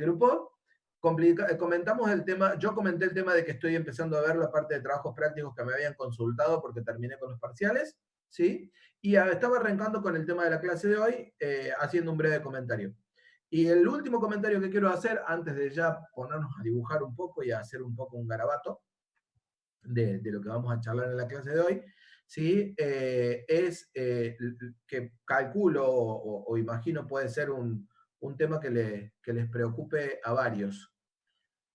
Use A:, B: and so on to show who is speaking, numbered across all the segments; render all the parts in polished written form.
A: grupo, comentamos el tema, yo comenté el tema de que estoy empezando a ver la parte de trabajos prácticos que me habían consultado porque terminé con los parciales, ¿sí? Y estaba arrancando con el tema de la clase de hoy, haciendo un breve comentario. Y el último comentario que quiero hacer, antes de ya ponernos a dibujar un poco y a hacer un poco un garabato de lo que vamos a charlar en la clase de hoy, ¿sí? Es que calculo o imagino puede ser un tema que les preocupe a varios.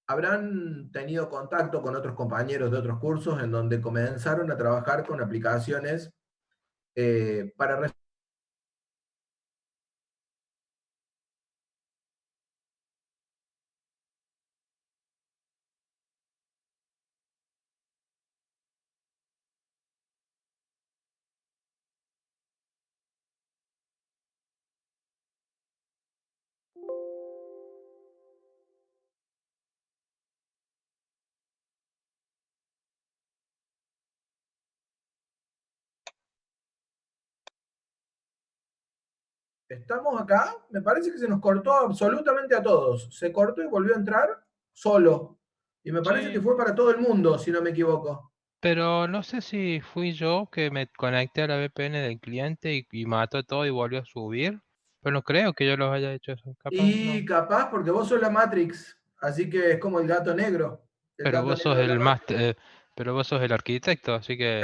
A: Habrán tenido contacto con otros compañeros de otros cursos en donde comenzaron a trabajar con aplicaciones para Estamos acá, me parece que se nos cortó absolutamente a todos. Se cortó y volvió a entrar solo. Y me parece que
B: Sí,
A: fue para todo el mundo, si no me equivoco.
B: pero no sé si fui yo que me conecté a la VPN del cliente y mató todo y volvió a subir. Pero no creo que yo los haya hecho eso. Capaz,
A: Y
B: no.
A: capaz, porque vos sos la Matrix, así que es como el gato negro. El
B: Pero
A: gato
B: vos sos
A: negro de la
B: el
A: Matrix.
B: pero vos sos el arquitecto, así que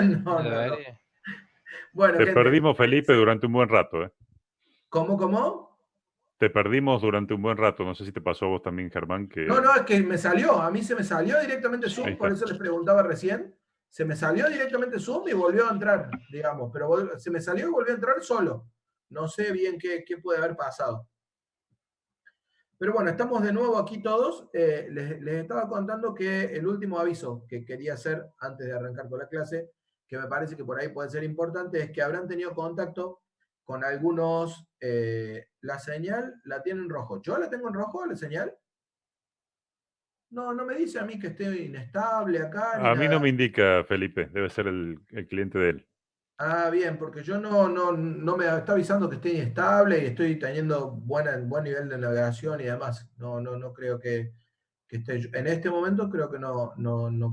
A: No, no, no.
B: debería.
A: Bueno,
C: Te
A: gente,
C: perdimos, Felipe, durante un buen rato, ¿eh?
A: ¿cómo, cómo?
C: Te perdimos durante un buen rato. No sé si te pasó a vos también, Germán,
A: No,
C: que
A: no, es que me salió, a mí se me salió directamente
B: Sí.
C: ahí
A: Zoom, por
C: está.
A: eso les preguntaba recién. Se me salió directamente Zoom y volvió a entrar, digamos, pero se me salió y volvió a entrar solo. No sé bien qué puede haber pasado. Pero bueno, estamos de nuevo aquí todos. Les estaba contando que el último aviso que quería hacer antes de arrancar con la clase, que me parece que por ahí puede ser importante, es que habrán tenido contacto con algunos. La señal la tienen en rojo. ¿Yo la tengo en rojo, la señal? No, no me dice a mí que esté inestable acá ni
C: A mí no me
A: nada.
C: indica, Felipe. Debe ser el cliente de él.
A: Ah, bien, porque yo no me está avisando que esté inestable y estoy teniendo buen nivel de navegación y demás. No creo que esté yo. En este momento creo que no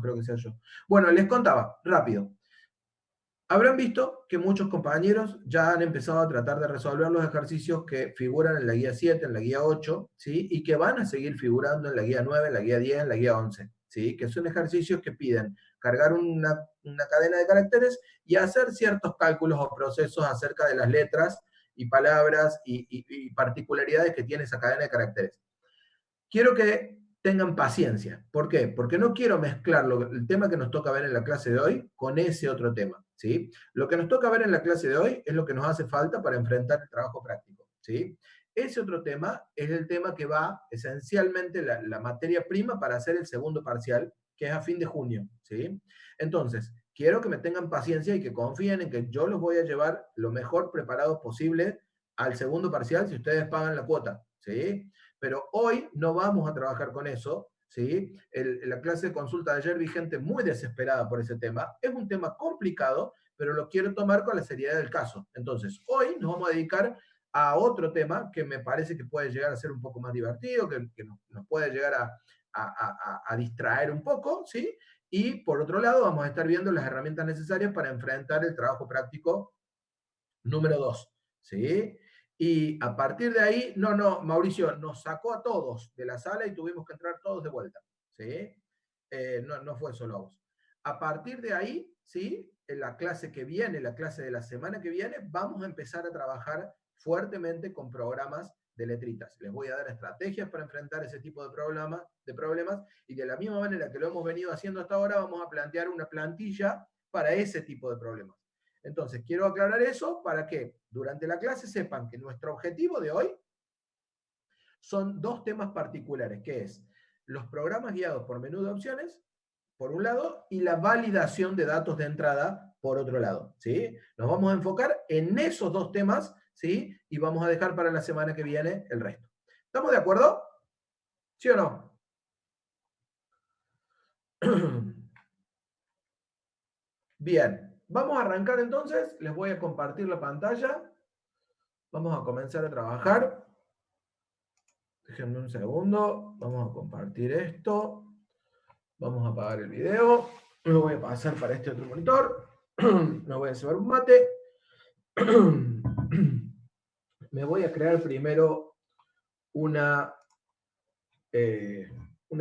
A: creo que sea yo. Bueno, les contaba, rápido. Habrán visto que muchos compañeros ya han empezado a tratar de resolver los ejercicios que figuran en la guía 7, en la guía 8, ¿sí? Y que van a seguir figurando en la guía 9, en la guía 10, en la guía 11, ¿sí? Que son ejercicios que piden cargar una cadena de caracteres y hacer ciertos cálculos o procesos acerca de las letras y palabras y particularidades que tiene esa cadena de caracteres. Quiero que tengan paciencia. ¿Por qué? Porque no quiero mezclar el tema que nos toca ver en la clase de hoy con ese otro tema, ¿sí? Lo que nos toca ver en la clase de hoy es lo que nos hace falta para enfrentar el trabajo práctico, ¿sí? Ese otro tema es el tema que va esencialmente la materia prima para hacer el segundo parcial, que es a fin de junio, ¿sí? Entonces, quiero que me tengan paciencia y que confíen en que yo los voy a llevar lo mejor preparados posible al segundo parcial si ustedes pagan la cuota, ¿sí? Pero hoy no vamos a trabajar con eso, ¿sí? La clase de consulta de ayer vi gente muy desesperada por ese tema. Es un tema complicado, pero lo quiero tomar con la seriedad del caso. Entonces, hoy nos vamos a dedicar a otro tema que me parece que puede llegar a ser un poco más divertido, que nos puede llegar a distraer un poco, ¿sí? Y por otro lado, vamos a estar viendo las herramientas necesarias para enfrentar el trabajo práctico número 2, ¿sí? Y a partir de ahí, Mauricio, nos sacó a todos de la sala y tuvimos que entrar todos de vuelta, ¿sí? No fue solo a vos. A partir de ahí, ¿sí? En la clase que viene, la clase de la semana que viene, vamos a empezar a trabajar fuertemente con programas de letritas. Les voy a dar estrategias para enfrentar ese tipo de problemas y de la misma manera que lo hemos venido haciendo hasta ahora, vamos a plantear una plantilla para ese tipo de problemas. Entonces, quiero aclarar eso para que durante la clase sepan que nuestro objetivo de hoy son dos temas particulares, que es los programas guiados por menú de opciones, por un lado, y la validación de datos de entrada, por otro lado. ¿Sí? Nos vamos a enfocar en esos dos temas, ¿sí? Y vamos a dejar para la semana que viene el resto. ¿Estamos de acuerdo? ¿Sí o no? Bien, vamos a arrancar entonces. Les voy a compartir la pantalla. Vamos a comenzar a trabajar. Déjenme un segundo. Vamos a compartir esto. Vamos a apagar el video. Lo voy a pasar para este otro monitor. Me voy a llevar un mate. Me voy a crear primero una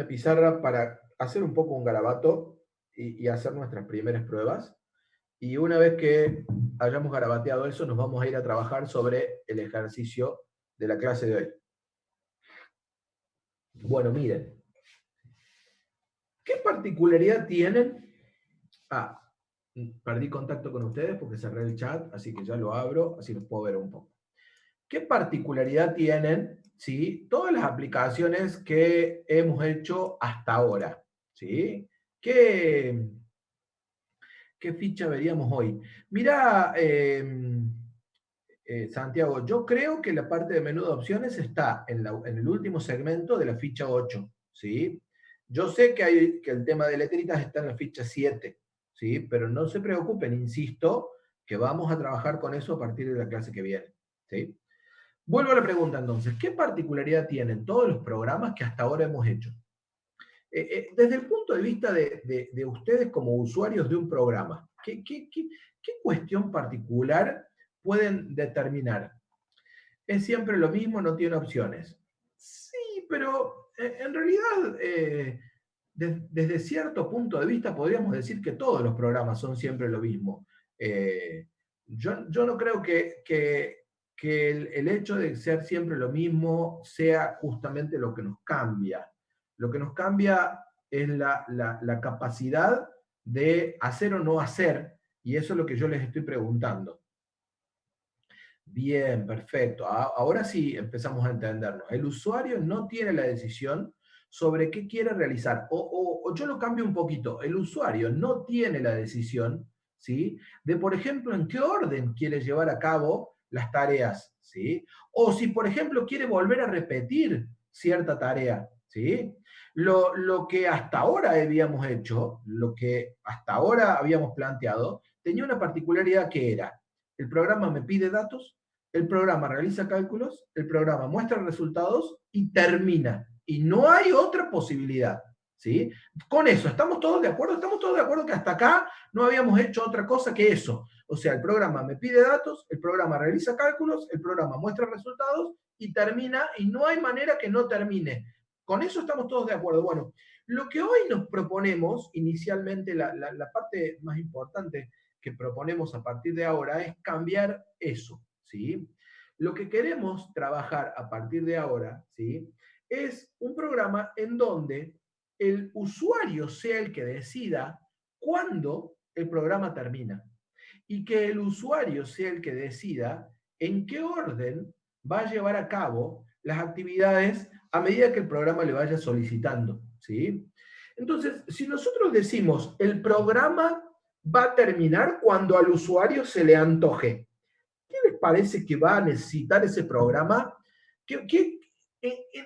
A: pizarra para hacer un poco un garabato y hacer nuestras primeras pruebas. Y una vez que hayamos garabateado eso, nos vamos a ir a trabajar sobre el ejercicio de la clase de hoy. Bueno, miren. ¿Qué particularidad tienen? Perdí contacto con ustedes porque cerré el chat, así que ya lo abro, así los puedo ver un poco. ¿Qué particularidad tienen, ¿sí?, todas las aplicaciones que hemos hecho hasta ahora? ¿Sí? ¿Qué ficha veríamos hoy? Mira, Santiago, yo creo que la parte de menú de opciones está en el último segmento de la ficha 8, ¿sí? Yo sé que el tema de letritas está en la ficha 7, ¿sí? Pero no se preocupen, insisto, que vamos a trabajar con eso a partir de la clase que viene, ¿sí? Vuelvo a la pregunta entonces, ¿qué particularidad tienen todos los programas que hasta ahora hemos hecho? Desde el punto de vista de ustedes como usuarios de un programa, ¿qué cuestión particular pueden determinar? ¿Es siempre lo mismo, no tiene opciones? Sí, pero en realidad, desde cierto punto de vista, podríamos decir que todos los programas son siempre lo mismo. Yo no creo que el hecho de ser siempre lo mismo sea justamente lo que nos cambia. Lo que nos cambia es la capacidad de hacer o no hacer, y eso es lo que yo les estoy preguntando. Bien, perfecto. Ahora sí empezamos a entendernos. El usuario no tiene la decisión sobre qué quiere realizar. O yo lo cambio un poquito. El usuario no tiene la decisión, ¿sí?, de, por ejemplo, en qué orden quiere llevar a cabo las tareas, ¿sí? O si, por ejemplo, quiere volver a repetir cierta tarea, ¿sí? Lo que hasta ahora habíamos hecho, lo que hasta ahora habíamos planteado, tenía una particularidad que era: el programa me pide datos, el programa realiza cálculos, el programa muestra resultados y termina. Y no hay otra posibilidad, ¿sí? Con eso, ¿estamos todos de acuerdo? Estamos todos de acuerdo que hasta acá no habíamos hecho otra cosa que eso. O sea, el programa me pide datos, el programa realiza cálculos, el programa muestra resultados y termina, y no hay manera que no termine. Con eso estamos todos de acuerdo. Bueno, lo que hoy nos proponemos, inicialmente la parte más importante que proponemos a partir de ahora, es cambiar eso, ¿sí? Lo que queremos trabajar a partir de ahora, ¿sí?, es un programa en donde el usuario sea el que decida cuándo el programa termina, y que el usuario sea el que decida en qué orden va a llevar a cabo las actividades a medida que el programa le vaya solicitando, ¿sí? Entonces, si nosotros decimos el programa va a terminar cuando al usuario se le antoje, ¿qué les parece que va a necesitar ese programa?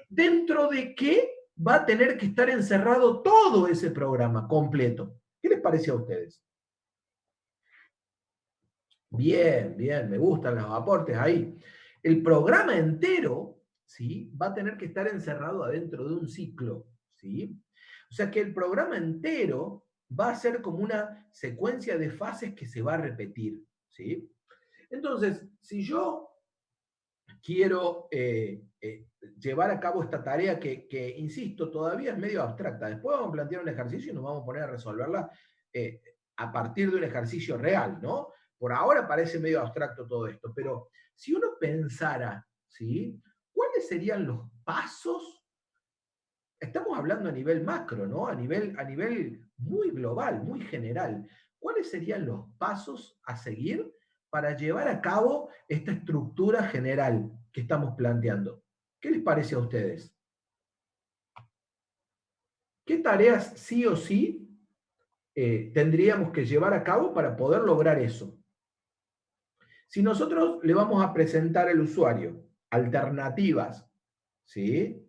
A: ¿Dentro de qué va a tener que estar encerrado todo ese programa completo? ¿Qué les parece a ustedes? Bien, bien, me gustan los aportes ahí. El programa entero, ¿sí?, va a tener que estar encerrado adentro de un ciclo, ¿sí? O sea que el programa entero va a ser como una secuencia de fases que se va a repetir, ¿sí? Entonces, si yo quiero llevar a cabo esta tarea que, insisto, todavía es medio abstracta, después vamos a plantear un ejercicio y nos vamos a poner a resolverla a partir de un ejercicio real, ¿no? Por ahora parece medio abstracto todo esto, pero si uno pensara, ¿sí?, ¿cuáles serían los pasos? Estamos hablando a nivel macro, ¿no? A nivel muy global, muy general. ¿Cuáles serían los pasos a seguir para llevar a cabo esta estructura general que estamos planteando? ¿Qué les parece a ustedes? ¿Qué tareas sí o sí tendríamos que llevar a cabo para poder lograr eso? Si nosotros le vamos a presentar al usuario alternativas, ¿sí?,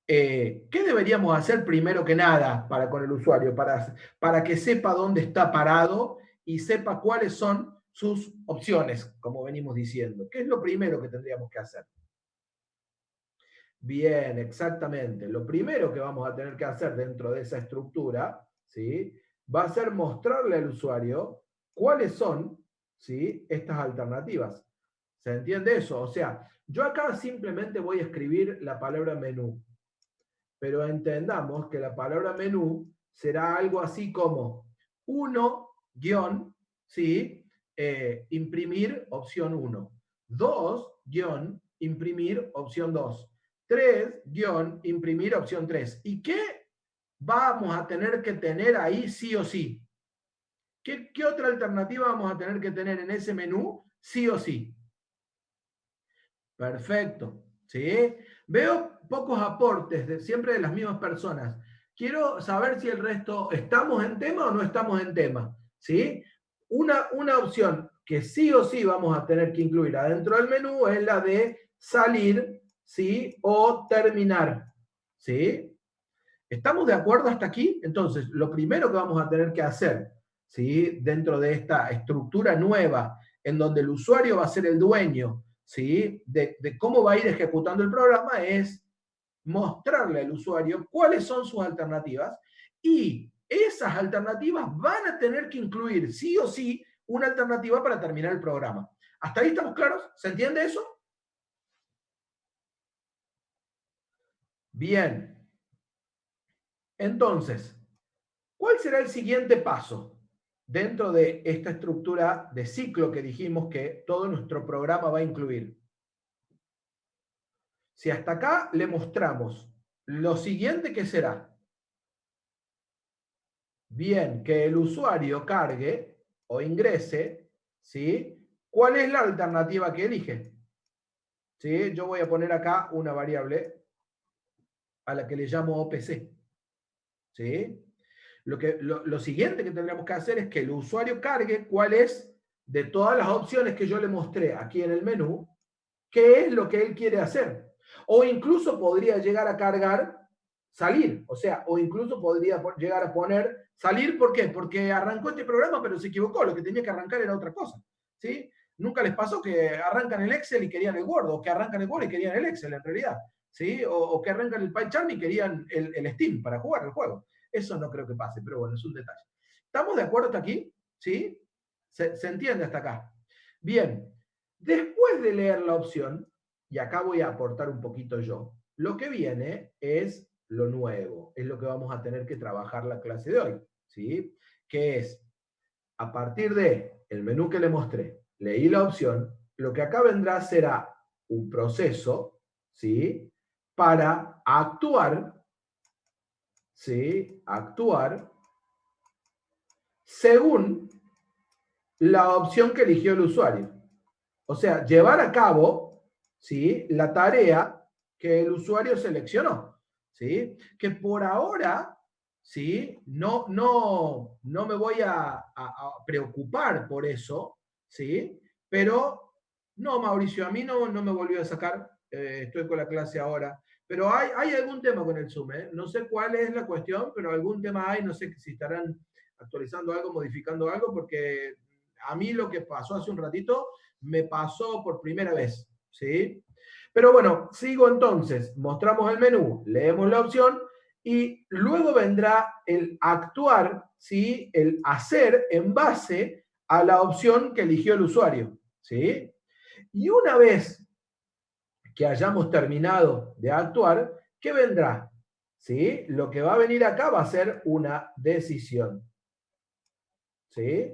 A: ¿qué deberíamos hacer primero que nada con el usuario? Para que sepa dónde está parado y sepa cuáles son sus opciones, como venimos diciendo. ¿Qué es lo primero que tendríamos que hacer? Bien, exactamente. Lo primero que vamos a tener que hacer dentro de esa estructura, ¿sí? Va a ser mostrarle al usuario cuáles son, ¿sí?, estas alternativas. ¿Se entiende eso? O sea, yo acá simplemente voy a escribir la palabra menú, pero entendamos que la palabra menú será algo así como 1 guión, ¿sí?, imprimir opción 1, 2 guión, imprimir opción 2, 3 guión, imprimir opción 3. ¿Y qué vamos a tener que tener ahí sí o sí? ¿Qué otra alternativa vamos a tener que tener en ese menú sí o sí? Perfecto, ¿sí? Veo pocos aportes, siempre de las mismas personas. Quiero saber si el resto estamos en tema o no estamos en tema, ¿sí? Una opción que sí o sí vamos a tener que incluir adentro del menú es la de salir, ¿sí?, o terminar, ¿sí? ¿Estamos de acuerdo hasta aquí? Entonces, lo primero que vamos a tener que hacer, ¿sí?, dentro de esta estructura nueva, en donde el usuario va a ser el dueño, ¿sí?, de cómo va a ir ejecutando el programa, es mostrarle al usuario cuáles son sus alternativas, y esas alternativas van a tener que incluir sí o sí una alternativa para terminar el programa. ¿Hasta ahí estamos claros? ¿Se entiende eso? Bien. Entonces, ¿cuál será el siguiente paso dentro de esta estructura de ciclo que dijimos que todo nuestro programa va a incluir? Si hasta acá le mostramos lo siguiente que será, bien, que el usuario cargue o ingrese, ¿sí?, ¿cuál es la alternativa que elige? ¿Sí? Yo voy a poner acá una variable a la que le llamo OPC, ¿sí? Lo siguiente que tendríamos que hacer es que el usuario cargue cuál es, de todas las opciones que yo le mostré aquí en el menú, qué es lo que él quiere hacer. O incluso podría llegar a cargar salir, o sea, o incluso podría llegar a poner salir, ¿por qué? Porque arrancó este programa pero se equivocó, lo que tenía que arrancar era otra cosa, ¿sí? Nunca les pasó que arrancan el Excel y querían el Word, o que arrancan el Word y querían el Excel en realidad, ¿sí? O que arrancan el PyCharm y querían el Steam para jugar el juego. Eso no creo que pase, pero bueno, es un detalle. ¿Estamos de acuerdo hasta aquí? ¿Sí? ¿Se entiende hasta acá? Bien, después de leer la opción, y acá voy a aportar un poquito yo, lo que viene es lo nuevo, es lo que vamos a tener que trabajar la clase de hoy, ¿sí? Que es, a partir de el menú que le mostré, leí la opción, lo que acá vendrá será un proceso, ¿sí?, para actuar, ¿sí?, actuar según la opción que eligió el usuario. O sea, llevar a cabo, ¿sí?, la tarea que el usuario seleccionó, ¿sí? Que por ahora, ¿sí?, no me voy a preocupar por eso, ¿sí? Pero, no, Mauricio, a mí no me volvió a sacar, estoy con la clase ahora. Pero hay algún tema con el Zoom, ¿eh? No sé cuál es la cuestión, pero algún tema hay, no sé si estarán actualizando algo, modificando algo, porque a mí lo que pasó hace un ratito me pasó por primera vez, ¿sí? Pero bueno, sigo entonces, mostramos el menú, leemos la opción y luego vendrá el actuar, ¿sí?, el hacer en base a la opción que eligió el usuario, ¿sí? Y una vez que hayamos terminado de actuar, ¿qué vendrá? ¿Sí? Lo que va a venir acá va a ser una decisión, ¿sí?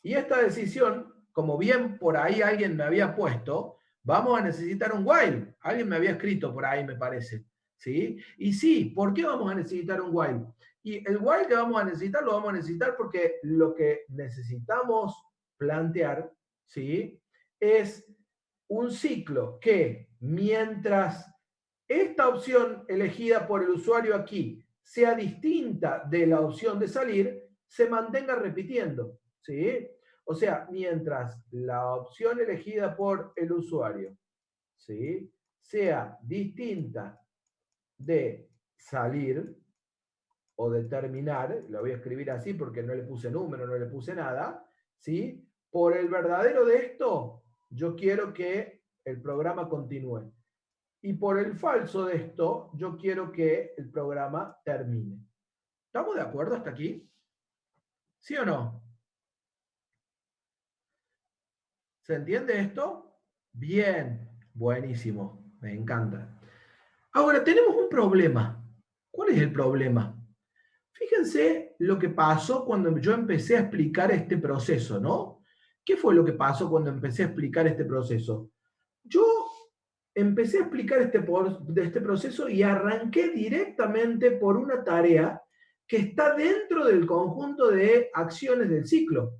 A: Y esta decisión, como bien por ahí alguien me había puesto, vamos a necesitar un while. Alguien me había escrito por ahí, me parece, ¿sí? Y sí, ¿por qué vamos a necesitar un while? Y el while que vamos a necesitar, lo vamos a necesitar porque lo que necesitamos plantear, ¿sí?, es un ciclo que mientras esta opción elegida por el usuario aquí sea distinta de la opción de salir, se mantenga repitiendo, ¿sí? O sea, mientras la opción elegida por el usuario, ¿sí?, sea distinta de salir o de terminar, lo voy a escribir así porque no le puse número, no le puse nada, ¿sí? Por el verdadero de esto, yo quiero que el programa continúe. y por el falso de esto, yo quiero que el programa termine. ¿Estamos de acuerdo hasta aquí? ¿Sí o no? ¿Se entiende esto? Bien, buenísimo, me encanta. Ahora, tenemos un problema. ¿Cuál es el problema? Fíjense lo que pasó cuando yo empecé a explicar este proceso, ¿no? ¿Qué fue lo que pasó cuando empecé a explicar este proceso? Yo empecé a explicar este proceso y arranqué directamente por una tarea que está dentro del conjunto de acciones del ciclo.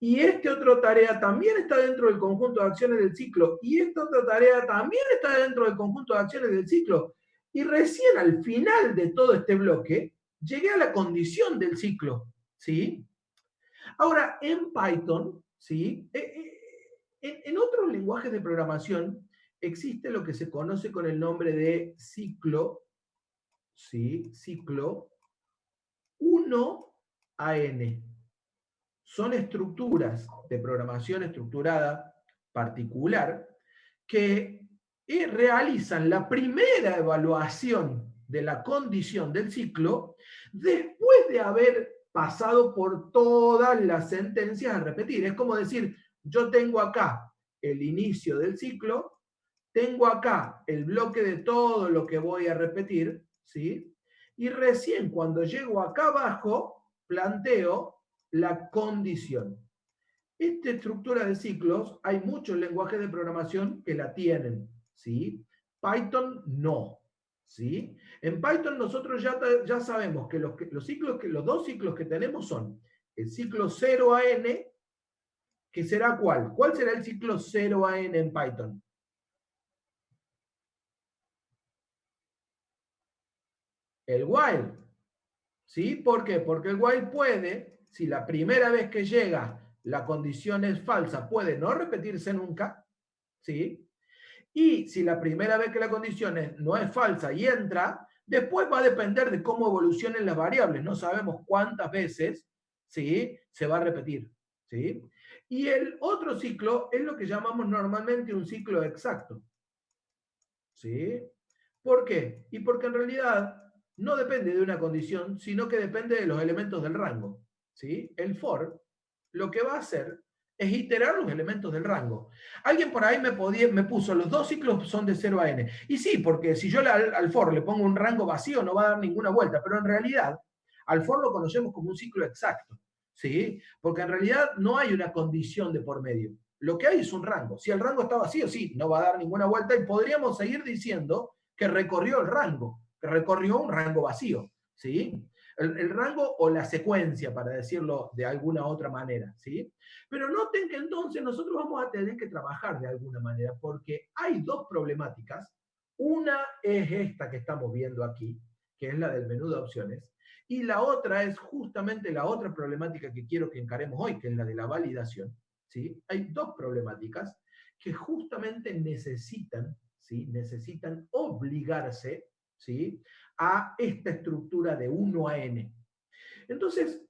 A: Y esta otra tarea también está dentro del conjunto de acciones del ciclo. Y esta otra tarea también está dentro del conjunto de acciones del ciclo. Y recién al final de todo este bloque, llegué a la condición del ciclo. ¿Sí? Ahora, en Python, ¿sí? En otros lenguajes de programación existe lo que se conoce con el nombre de ciclo, ¿sí? Ciclo 1AN. Son estructuras de programación estructurada particular que realizan la primera evaluación de la condición del ciclo después de haber pasado por todas las sentencias a repetir. Es como decir, yo tengo acá el inicio del ciclo, tengo acá el bloque de todo lo que voy a repetir, ¿sí? Y recién cuando llego acá abajo, planteo la condición. Esta estructura de ciclos, hay muchos lenguajes de programación que la tienen, ¿sí? Python no, ¿sí? En Python nosotros ya sabemos que los dos ciclos que tenemos son el ciclo 0AN, que será ¿cuál? ¿Cuál será el ciclo 0AN en Python? El while, ¿sí? ¿Por qué? Porque el while puede, si la primera vez que llega la condición es falsa, puede no repetirse nunca, ¿sí? Y si la primera vez que la condición no es falsa y entra, después va a depender de cómo evolucionen las variables. No sabemos cuántas veces, ¿sí? Se va a repetir, ¿sí? Y el otro ciclo es lo que llamamos normalmente un ciclo exacto, ¿sí? ¿Por qué? Y porque en realidad no depende de una condición, sino que depende de los elementos del rango, ¿sí? El for lo que va a hacer es iterar los elementos del rango. Alguien por ahí me puso, los dos ciclos son de 0 a n. Y sí, porque si yo al for le pongo un rango vacío no va a dar ninguna vuelta, pero en realidad al for lo conocemos como un ciclo exacto, ¿sí? Porque en realidad no hay una condición de por medio. Lo que hay es un rango. Si el rango está vacío, sí, no va a dar ninguna vuelta y podríamos seguir diciendo que recorrió el rango, que recorrió un rango vacío, ¿sí? El rango o la secuencia, para decirlo de alguna otra manera, ¿sí? Pero noten que entonces nosotros vamos a tener que trabajar de alguna manera, porque hay dos problemáticas. Una es esta que estamos viendo aquí, que es la del menú de opciones, y la otra es justamente la otra problemática que quiero que encaremos hoy, que es la de la validación, ¿sí? Hay dos problemáticas que justamente necesitan, ¿sí? Necesitan obligarse, ¿sí? A esta estructura de 1 a n. Entonces,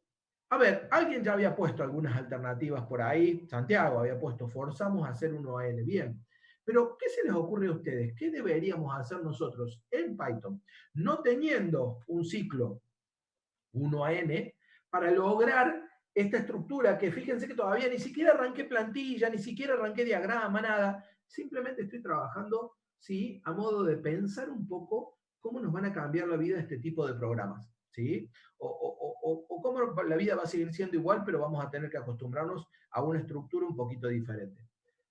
A: a ver, alguien ya había puesto algunas alternativas por ahí, Santiago había puesto, forzamos a hacer 1 a n, bien. Pero, ¿qué se les ocurre a ustedes? ¿Qué deberíamos hacer nosotros en Python, no teniendo un ciclo 1 a n, para lograr esta estructura que fíjense que todavía ni siquiera arranqué plantilla, ni siquiera arranqué diagrama, nada, simplemente estoy trabajando, ¿sí? A modo de pensar un poco cómo nos van a cambiar la vida este tipo de programas, ¿sí? O cómo la vida va a seguir siendo igual, pero vamos a tener que acostumbrarnos a una estructura un poquito diferente.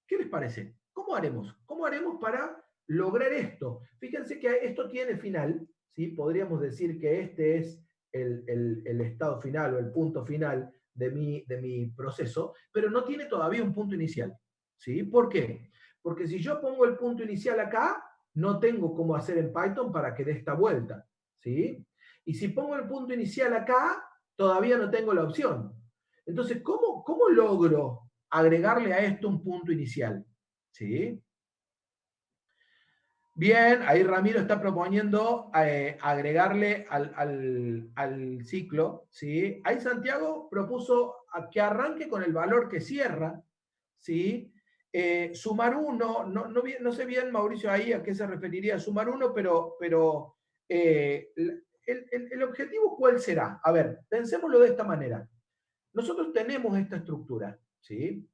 A: ¿Qué les parece? ¿Cómo haremos? ¿Cómo haremos para lograr esto? Fíjense que esto tiene final, ¿sí? Podríamos decir que este es el estado final o el punto final de mi proceso, pero no tiene todavía un punto inicial, ¿sí? ¿Por qué? Porque si yo pongo el punto inicial acá, no tengo cómo hacer en Python para que dé esta vuelta, ¿sí? Y si pongo el punto inicial acá, todavía no tengo la opción. Entonces, ¿cómo logro agregarle a esto un punto inicial? ¿Sí? Bien, ahí Ramiro está proponiendo agregarle al ciclo, ¿sí? Ahí Santiago propuso que arranque con el valor que cierra, ¿sí? Sumar 1, no sé bien, Mauricio, ahí a qué se referiría sumar 1, pero el objetivo, ¿cuál será? A ver, pensémoslo de esta manera. Nosotros tenemos esta estructura, ¿sí?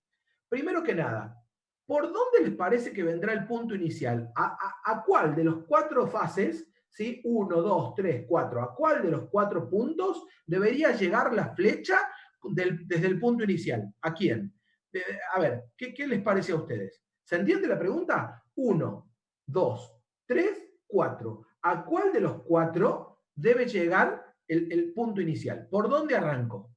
A: Primero que nada, ¿por dónde les parece que vendrá el punto inicial? ¿A cuál de los 4 fases, ¿sí? 1, 2, 3, 4, ¿a cuál de los 4 puntos debería llegar la flecha desde el punto inicial? ¿A quién? A ver, ¿qué les parece a ustedes? ¿Se entiende la pregunta? 1, 2, 3, 4. ¿A cuál de los 4 debe llegar el punto inicial? ¿Por dónde arranco?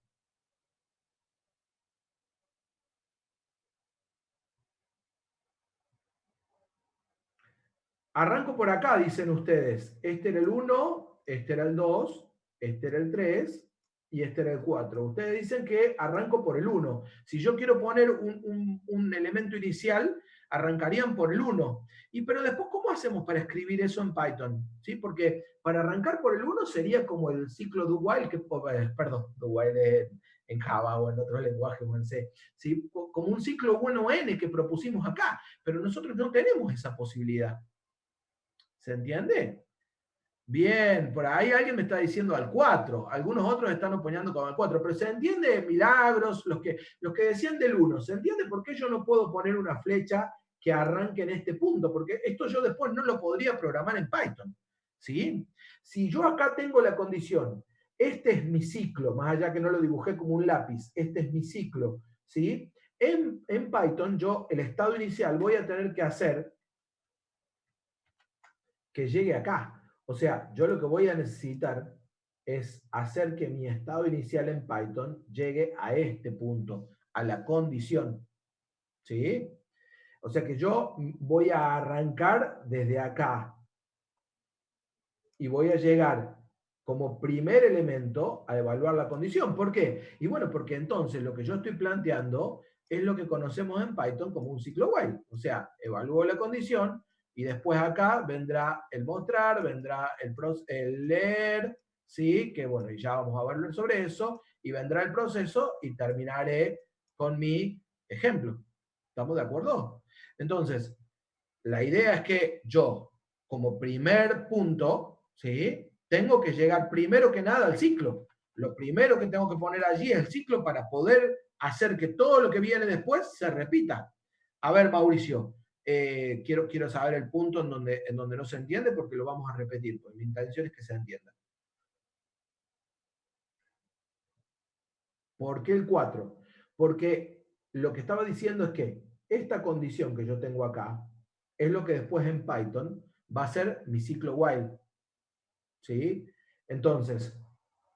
A: Arranco por acá, dicen ustedes. Este era el 1, este era el 2, este era el 3 y este era el 4. Ustedes dicen que arranco por el 1. Si yo quiero poner un elemento inicial, arrancarían por el 1. Pero después, ¿cómo hacemos para escribir eso en Python? ¿Sí? Porque para arrancar por el 1 sería como el ciclo do while, perdón, do while en Java o en otros lenguajes o en C. ¿Sí? Como un ciclo 1N que propusimos acá. Pero nosotros no tenemos esa posibilidad. ¿Se entiende? Bien, por ahí alguien me está diciendo al 4, algunos otros están oponiendo con el 4, pero se entiende, Milagros, los que decían del 1, ¿se entiende por qué yo no puedo poner una flecha que arranque en este punto? Porque esto yo después no lo podría programar en Python, ¿sí? Si yo acá tengo la condición, este es mi ciclo, más allá que no lo dibujé como un lápiz, este es mi ciclo, ¿sí? En Python yo el estado inicial voy a tener que hacer que llegue acá. O sea, yo lo que voy a necesitar es hacer que mi estado inicial en Python llegue a este punto, a la condición. ¿Sí? O sea que yo voy a arrancar desde acá y voy a llegar como primer elemento a evaluar la condición. ¿Por qué? Y bueno, porque entonces lo que yo estoy planteando es lo que conocemos en Python como un ciclo while. O sea, evalúo la condición y después acá vendrá el mostrar, vendrá el leer, ¿sí? Que bueno, y ya vamos a hablar sobre eso, y vendrá el proceso y terminaré con mi ejemplo. ¿Estamos de acuerdo? Entonces, la idea es que yo, como primer punto, ¿sí? Tengo que llegar primero que nada al ciclo. Lo primero que tengo que poner allí es el ciclo para poder hacer que todo lo que viene después se repita. A ver, Mauricio, quiero saber el punto en donde no se entiende porque lo vamos a repetir, pues mi intención es que se entienda. ¿Por qué el 4? Porque lo que estaba diciendo es que esta condición que yo tengo acá es lo que después en Python va a ser mi ciclo while. ¿Sí? Entonces,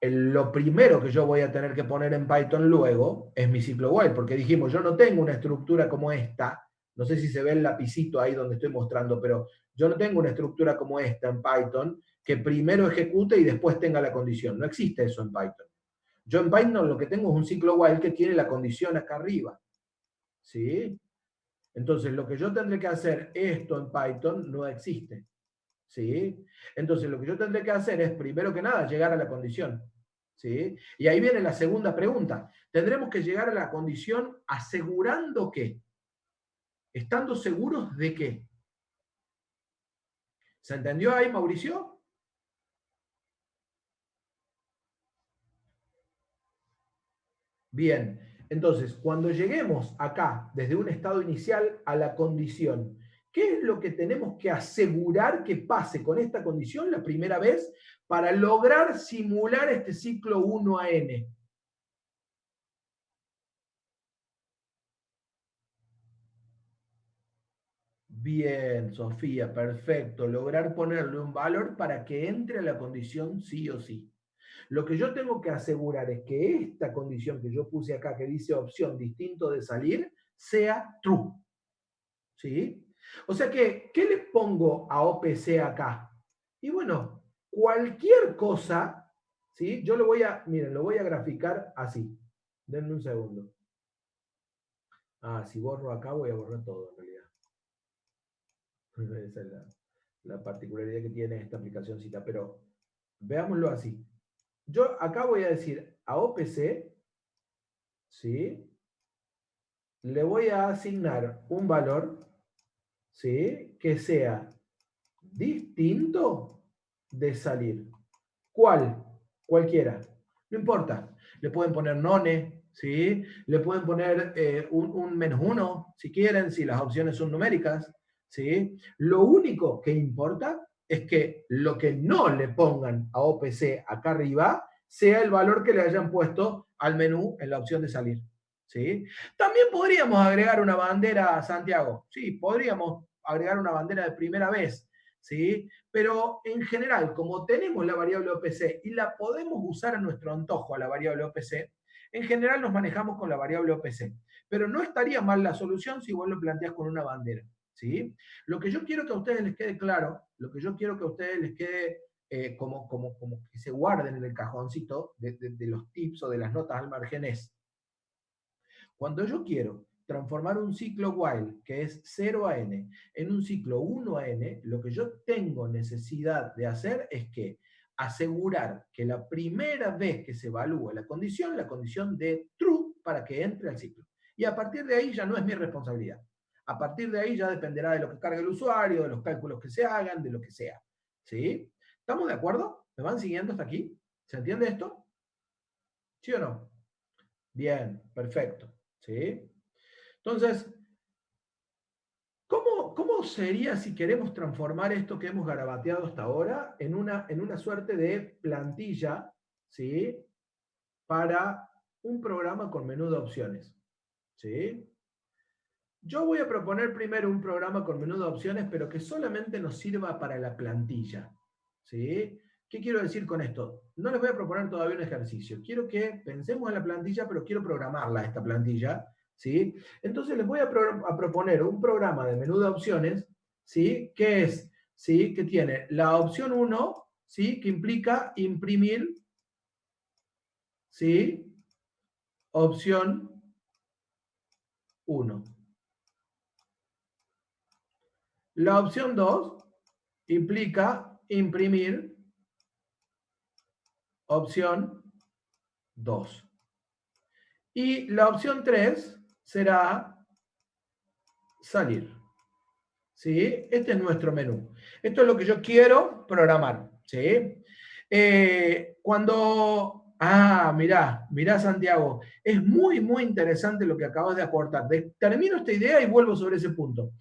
A: lo primero que yo voy a tener que poner en Python luego es mi ciclo while, porque dijimos, yo no tengo una estructura como esta, no sé si se ve el lapicito ahí donde estoy mostrando, pero yo no tengo una estructura como esta en Python que primero ejecute y después tenga la condición. No existe eso en Python. Yo en Python lo que tengo es un ciclo while que tiene la condición acá arriba. ¿Sí? Entonces, lo que yo tendré que hacer, esto en Python no existe. ¿Sí? Entonces, lo que yo tendré que hacer es, primero que nada, llegar a la condición. ¿Sí? Y ahí viene la segunda pregunta. Tendremos que llegar a la condición asegurando qué. ¿Estando seguros de qué? ¿Se entendió ahí, Mauricio? Bien. Entonces, cuando lleguemos acá, desde un estado inicial a la condición, ¿qué es lo que tenemos que asegurar que pase con esta condición la primera vez para lograr simular este ciclo 1 a n? Bien, Sofía, perfecto. Lograr ponerle un valor para que entre a la condición sí o sí. Lo que yo tengo que asegurar es que esta condición que yo puse acá, que dice opción distinto de salir, sea true. ¿Sí? O sea que, ¿qué le pongo a OPC acá? Y bueno, cualquier cosa, ¿sí? Yo lo voy a, miren, lo voy a graficar así. Denme un segundo. Ah, si borro acá voy a borrar todo en realidad. Esa es la particularidad que tiene esta aplicacióncita, pero veámoslo así. Yo acá voy a decir a OPC, ¿sí? le voy a asignar un valor, ¿sí?, que sea distinto de salir. ¿Cuál? Cualquiera. No importa. Le pueden poner none, ¿sí? Le pueden poner un -1, si quieren, si las opciones son numéricas, ¿sí? Lo único que importa es que lo que no le pongan a OPC acá arriba sea el valor que le hayan puesto al menú en la opción de salir, ¿sí? También podríamos agregar una bandera a Santiago. Sí, podríamos agregar una bandera de primera vez, ¿sí? Pero en general, como tenemos la variable OPC y la podemos usar a nuestro antojo a la variable OPC, en general nos manejamos con la variable OPC. Pero no estaría mal la solución si vos lo planteás con una bandera, ¿sí? Lo que yo quiero que a ustedes les quede claro, lo que yo quiero que a ustedes les quede como que se guarden en el cajoncito de los tips o de las notas al margen es, cuando yo quiero transformar un ciclo while, que es 0 a n, en un ciclo 1 a n, lo que yo tengo necesidad de hacer es que asegurar que la primera vez que se evalúe la condición de true para que entre al ciclo. Y a partir de ahí ya no es mi responsabilidad. A partir de ahí ya dependerá de lo que cargue el usuario, de los cálculos que se hagan, de lo que sea. ¿Sí? ¿Estamos de acuerdo? ¿Me van siguiendo hasta aquí? ¿Se entiende esto? ¿Sí o no? Bien, perfecto. ¿Sí? Entonces, ¿cómo sería si queremos transformar esto que hemos garabateado hasta ahora en una suerte de plantilla, ¿sí?, para un programa con menú de opciones? ¿Sí? Yo voy a proponer primero un programa con menú de opciones, pero que solamente nos sirva para la plantilla. ¿Sí? ¿Qué quiero decir con esto? No les voy a proponer todavía un ejercicio. Quiero que pensemos en la plantilla, pero quiero programarla, esta plantilla. ¿Sí? Entonces les voy a proponer un programa de menú de opciones, ¿sí?, que es, ¿sí?, que tiene la opción 1, ¿sí?, que implica imprimir, ¿sí?, opción 1. La opción 2 implica imprimir opción 2. Y la opción 3 será salir. ¿Sí? Este es nuestro menú. Esto es lo que yo quiero programar. ¿Sí? Mirá, Santiago, es muy, muy interesante lo que acabas de aportar. Termino esta idea y vuelvo sobre ese punto.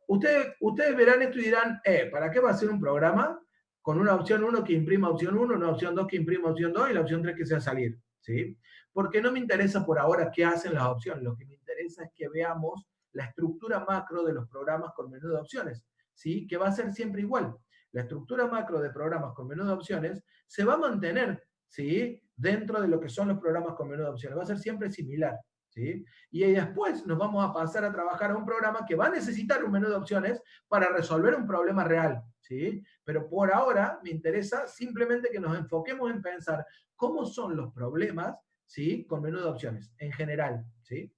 A: Ustedes verán esto y dirán, ¿para qué va a ser un programa con una opción 1 que imprima opción 1, una opción 2 que imprima opción 2 y la opción 3 que sea salir? ¿Sí? Porque no me interesa por ahora qué hacen las opciones, lo que me interesa es que veamos la estructura macro de los programas con menú de opciones, ¿sí?, que va a ser siempre igual. La estructura macro de programas con menú de opciones se va a mantener, ¿sí?, dentro de lo que son los programas con menú de opciones, va a ser siempre similar. ¿Sí? Y después nos vamos a pasar a trabajar a un programa que va a necesitar un menú de opciones para resolver un problema real. ¿Sí? Pero por ahora me interesa simplemente que nos enfoquemos en pensar cómo son los problemas, ¿sí?, con menú de opciones en general. ¿Sí?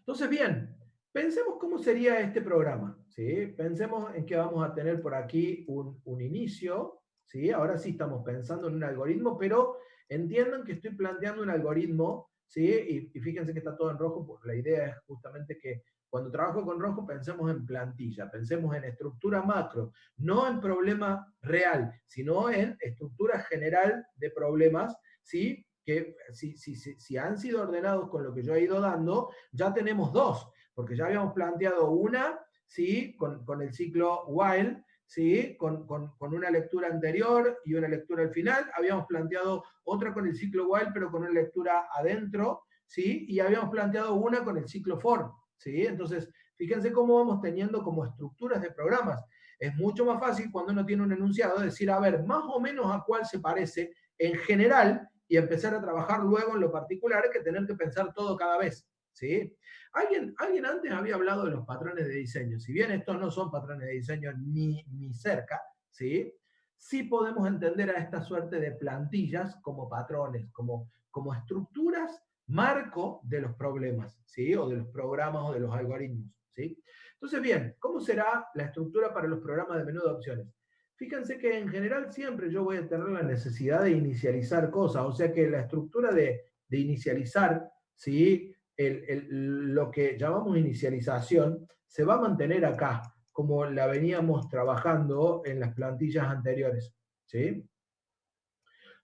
A: Entonces, bien, pensemos cómo sería este programa. ¿Sí? Pensemos en que vamos a tener por aquí un inicio. ¿Sí? Ahora sí estamos pensando en un algoritmo, pero entiendan que estoy planteando un algoritmo. ¿Sí? Y fíjense que está todo en rojo, porque la idea es justamente que cuando trabajo con rojo pensemos en plantilla, pensemos en estructura macro, no en problema real, sino en estructura general de problemas, ¿sí?, que si han sido ordenados con lo que yo he ido dando, ya tenemos dos, porque ya habíamos planteado una, ¿sí?, con el ciclo while, ¿sí?, con una lectura anterior y una lectura al final. Habíamos planteado otra con el ciclo while, pero con una lectura adentro, ¿sí?, y habíamos planteado una con el ciclo for, ¿sí? Entonces, fíjense cómo vamos teniendo como estructuras de programas. Es mucho más fácil cuando uno tiene un enunciado decir, a ver, más o menos a cuál se parece en general y empezar a trabajar luego en lo particular que tener que pensar todo cada vez. ¿Sí? Alguien antes había hablado de los patrones de diseño. Si bien estos no son patrones de diseño ni cerca, ¿sí?, sí podemos entender a esta suerte de plantillas como patrones, como estructuras marco de los problemas, ¿sí?, o de los programas o de los algoritmos. ¿Sí? Entonces, bien, ¿cómo será la estructura para los programas de menú de opciones? Fíjense que en general siempre yo voy a tener la necesidad de inicializar cosas, o sea que la estructura de inicializar, ¿sí?, lo que llamamos inicialización se va a mantener acá, como la veníamos trabajando en las plantillas anteriores, ¿sí?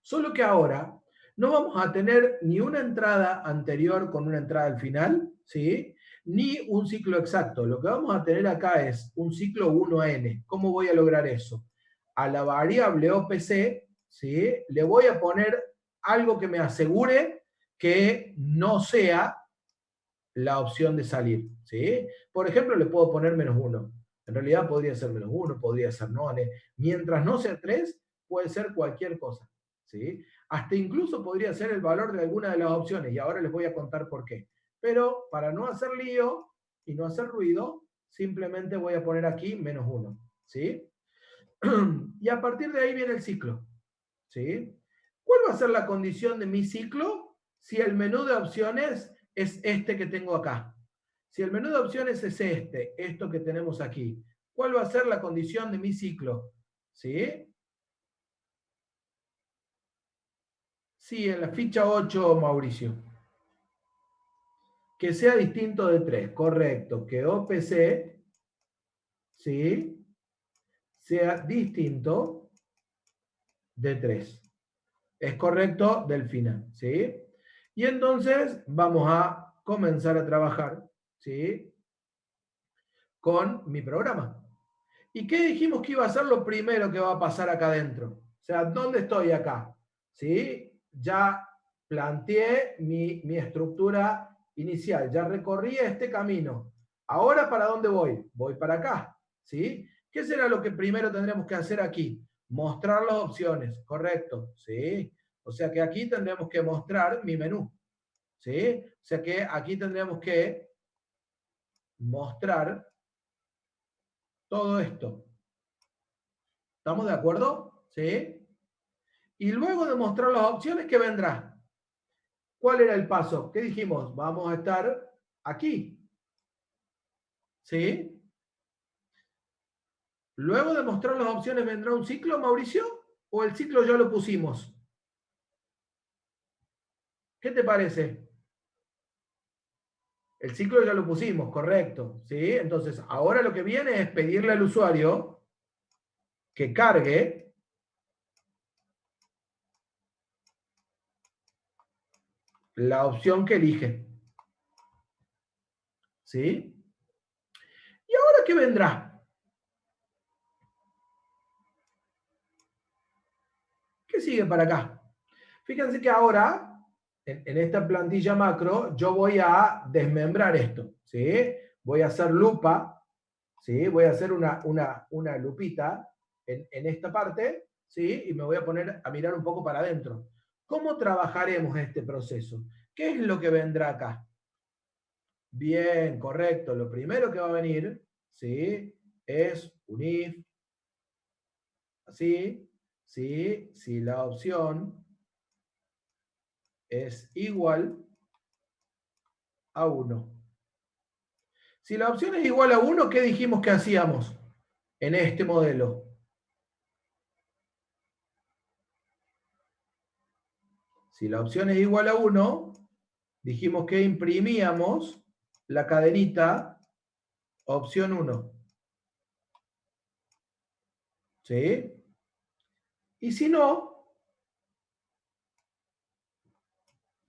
A: Solo que ahora no vamos a tener ni una entrada anterior con una entrada al final, ¿sí? Ni un ciclo exacto. Lo que vamos a tener acá es un ciclo 1n. ¿Cómo voy a lograr eso? A la variable OPC, ¿sí? Le voy a poner algo que me asegure que no sea la opción de salir, ¿sí? Por ejemplo, le puedo poner -1. En realidad podría ser -1, podría ser none. Mientras no sea 3, puede ser cualquier cosa, ¿sí? Hasta incluso podría ser el valor de alguna de las opciones, y ahora les voy a contar por qué. Pero para no hacer lío y no hacer ruido, simplemente voy a poner aquí -1, ¿sí? Y a partir de ahí viene el ciclo, ¿sí? ¿Cuál va a ser la condición de mi ciclo si el menú de opciones es este que tengo acá? Si el menú de opciones es esto que tenemos aquí, ¿cuál va a ser la condición de mi ciclo? ¿Sí? Sí, en la ficha 8, Mauricio. Que sea distinto de 3, correcto. Que OPC, ¿sí? Sea distinto de 3. Es correcto del final, ¿sí? Y entonces vamos a comenzar a trabajar, ¿sí? Con mi programa. ¿Y qué dijimos que iba a ser lo primero que va a pasar acá adentro? O sea, ¿dónde estoy acá? ¿Sí? Ya planteé mi estructura inicial, ya recorrí este camino. Ahora, ¿para dónde voy? Voy para acá, ¿sí? ¿Qué será lo que primero tendremos que hacer aquí? Mostrar las opciones, correcto, ¿sí? O sea que aquí tendremos que mostrar mi menú, ¿sí? O sea que aquí tendremos que mostrar todo esto. ¿Estamos de acuerdo? ¿Sí? Y luego de mostrar las opciones, ¿qué vendrá? ¿Cuál era el paso? ¿Qué dijimos? Vamos a estar aquí. ¿Sí? Luego de mostrar las opciones, ¿vendrá un ciclo, Mauricio? ¿O el ciclo ya lo pusimos? ¿Qué te parece? El ciclo ya lo pusimos, correcto. ¿Sí? Entonces, ahora lo que viene es pedirle al usuario que cargue la opción que elige. ¿Sí? ¿Y ahora qué vendrá? ¿Qué sigue para acá? Fíjense que ahora, en esta plantilla macro, yo voy a desmembrar esto, ¿sí? Voy a hacer lupa, ¿sí? Voy a hacer una lupita en esta parte, ¿sí? Y me voy a poner a mirar un poco para adentro. ¿Cómo trabajaremos este proceso? ¿Qué es lo que vendrá acá? Bien, correcto. Lo primero que va a venir, ¿sí? Es un if, así, ¿sí? Si la opción es igual a 1. Si la opción es igual a 1, ¿qué dijimos que hacíamos en este modelo? Si la opción es igual a 1, dijimos que imprimíamos la cadenita opción 1. ¿Sí? Y si no,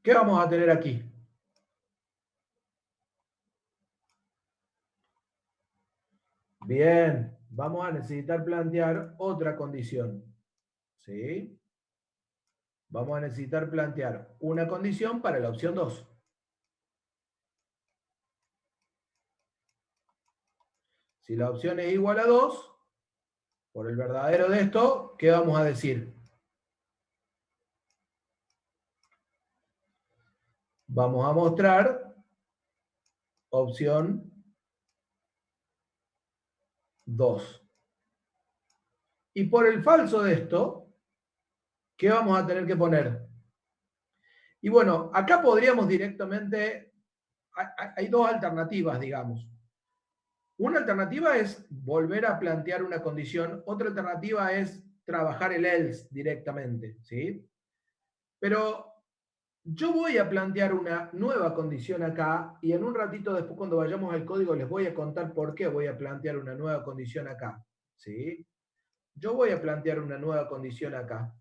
A: ¿qué vamos a tener aquí? Bien, vamos a necesitar plantear otra condición. ¿Sí? Vamos a necesitar plantear una condición para la opción 2. Si la opción es igual a 2, por el verdadero de esto, ¿qué vamos a decir? Vamos a mostrar opción 2. Y por el falso de esto, ¿qué vamos a tener que poner? Y bueno, acá podríamos directamente, hay dos alternativas, digamos. Una alternativa es volver a plantear una condición, otra alternativa es trabajar el else directamente, ¿sí? Pero yo voy a plantear una nueva condición acá, y en un ratito después cuando vayamos al código les voy a contar por qué voy a plantear una nueva condición acá. ¿Sí? Yo voy a plantear una nueva condición acá.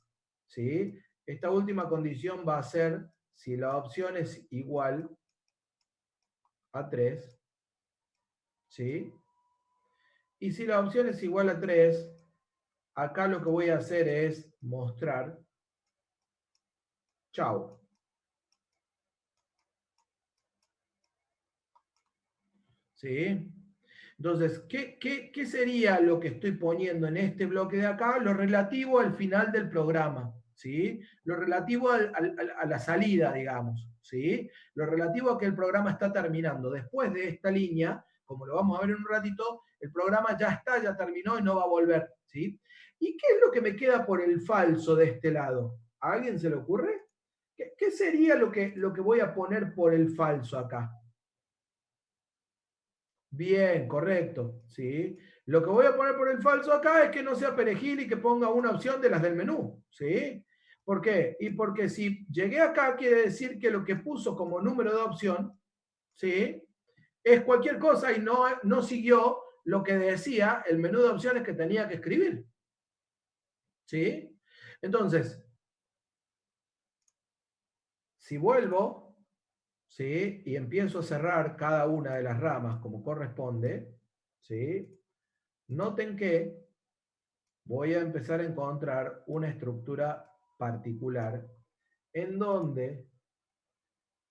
A: ¿Sí? Esta última condición va a ser si la opción es igual a 3. ¿Sí? Y si la opción es igual a 3, acá lo que voy a hacer es mostrar chau. ¿Sí? Entonces, ¿qué sería lo que estoy poniendo en este bloque de acá? Lo relativo al final del programa, ¿sí? Lo relativo a la salida, digamos, ¿sí? Lo relativo a que el programa está terminando. Después de esta línea, como lo vamos a ver en un ratito, el programa ya está, ya terminó y no va a volver, ¿sí? ¿Y qué es lo que me queda por el falso de este lado? ¿A alguien se le ocurre? ¿Qué sería lo que voy a poner por el falso acá? Bien, correcto, ¿sí? Lo que voy a poner por el falso acá es que no sea perejil y que ponga una opción de las del menú, ¿sí? ¿Por qué? Y porque si llegué acá quiere decir que lo que puso como número de opción, ¿sí? Es cualquier cosa y no siguió lo que decía el menú de opciones que tenía que escribir, ¿sí? Entonces, si vuelvo, ¿sí? Y empiezo a cerrar cada una de las ramas como corresponde, ¿sí? Noten que voy a empezar a encontrar una estructura particular en donde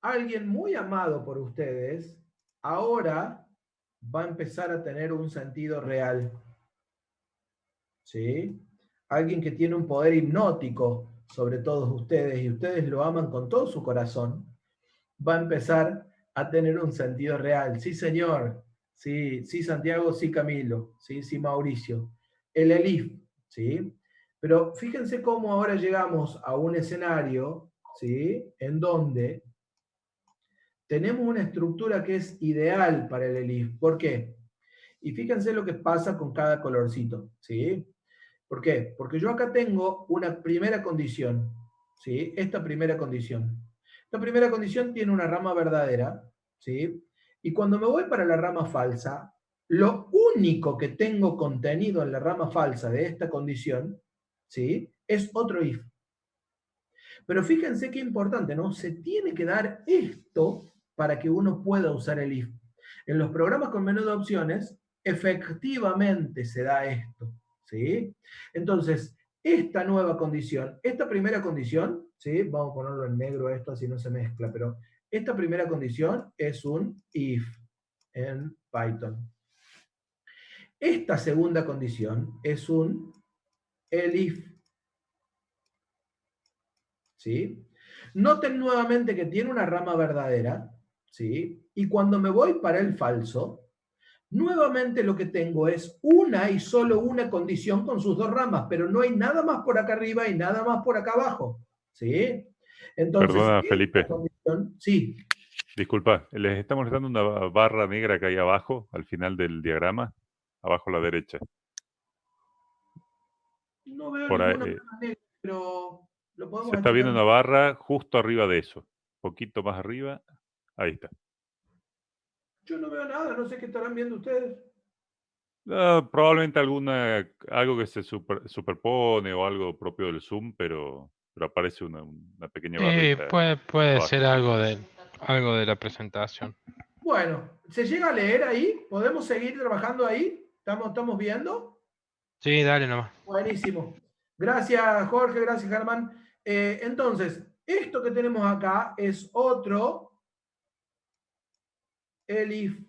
A: alguien muy amado por ustedes ahora va a empezar a tener un sentido real. ¿Sí? Alguien que tiene un poder hipnótico sobre todos ustedes y ustedes lo aman con todo su corazón, va a empezar a tener un sentido real. Sí, señor. Sí, sí, Santiago, sí, Camilo. Sí, sí, Mauricio. El Elif, ¿sí? Pero fíjense cómo ahora llegamos a un escenario, ¿sí? En donde tenemos una estructura que es ideal para el Elif. ¿Por qué? Y fíjense lo que pasa con cada colorcito, ¿sí? ¿Por qué? Porque yo acá tengo una primera condición, ¿sí? Esta primera condición. Esta primera condición tiene una rama verdadera, ¿sí? Y cuando me voy para la rama falsa, lo único que tengo contenido en la rama falsa de esta condición, ¿sí? Es otro if. Pero fíjense qué importante, ¿no? Se tiene que dar esto para que uno pueda usar el if. En los programas con menú de opciones, efectivamente se da esto, ¿sí? Entonces, esta nueva condición, esta primera condición, ¿sí? Vamos a ponerlo en negro esto, así no se mezcla, pero esta primera condición es un if en Python. Esta segunda condición es un elif, ¿sí? Noten nuevamente que tiene una rama verdadera, ¿sí? Y cuando me voy para el falso, nuevamente lo que tengo es una y solo una condición con sus dos ramas, pero no hay nada más por acá arriba y nada más por acá abajo, ¿sí? Entonces,
C: Perdona,
A: esta
C: Felipe.
A: condición, sí.
C: Disculpa, les estamos dando una barra negra que hay abajo, al final del diagrama, abajo a la derecha.
A: No veo
C: Por ahí,
A: ninguna barra negra, pero lo podemos
C: se está
A: achicar.
C: viendo una barra justo arriba de eso. Un poquito más arriba. Ahí está.
A: Yo no veo nada, no sé qué estarán viendo ustedes.
C: Probablemente algo que se superpone o algo propio del Zoom, pero aparece una pequeña barrita
B: Puede
C: abajo.
B: ser algo de la presentación.
A: Bueno, ¿se llega a leer ahí? ¿Podemos seguir trabajando ahí? ¿Estamos viendo?
B: Sí, dale nomás.
A: Buenísimo. Gracias, Jorge, gracias, Germán. Entonces, esto que tenemos acá es otro elif.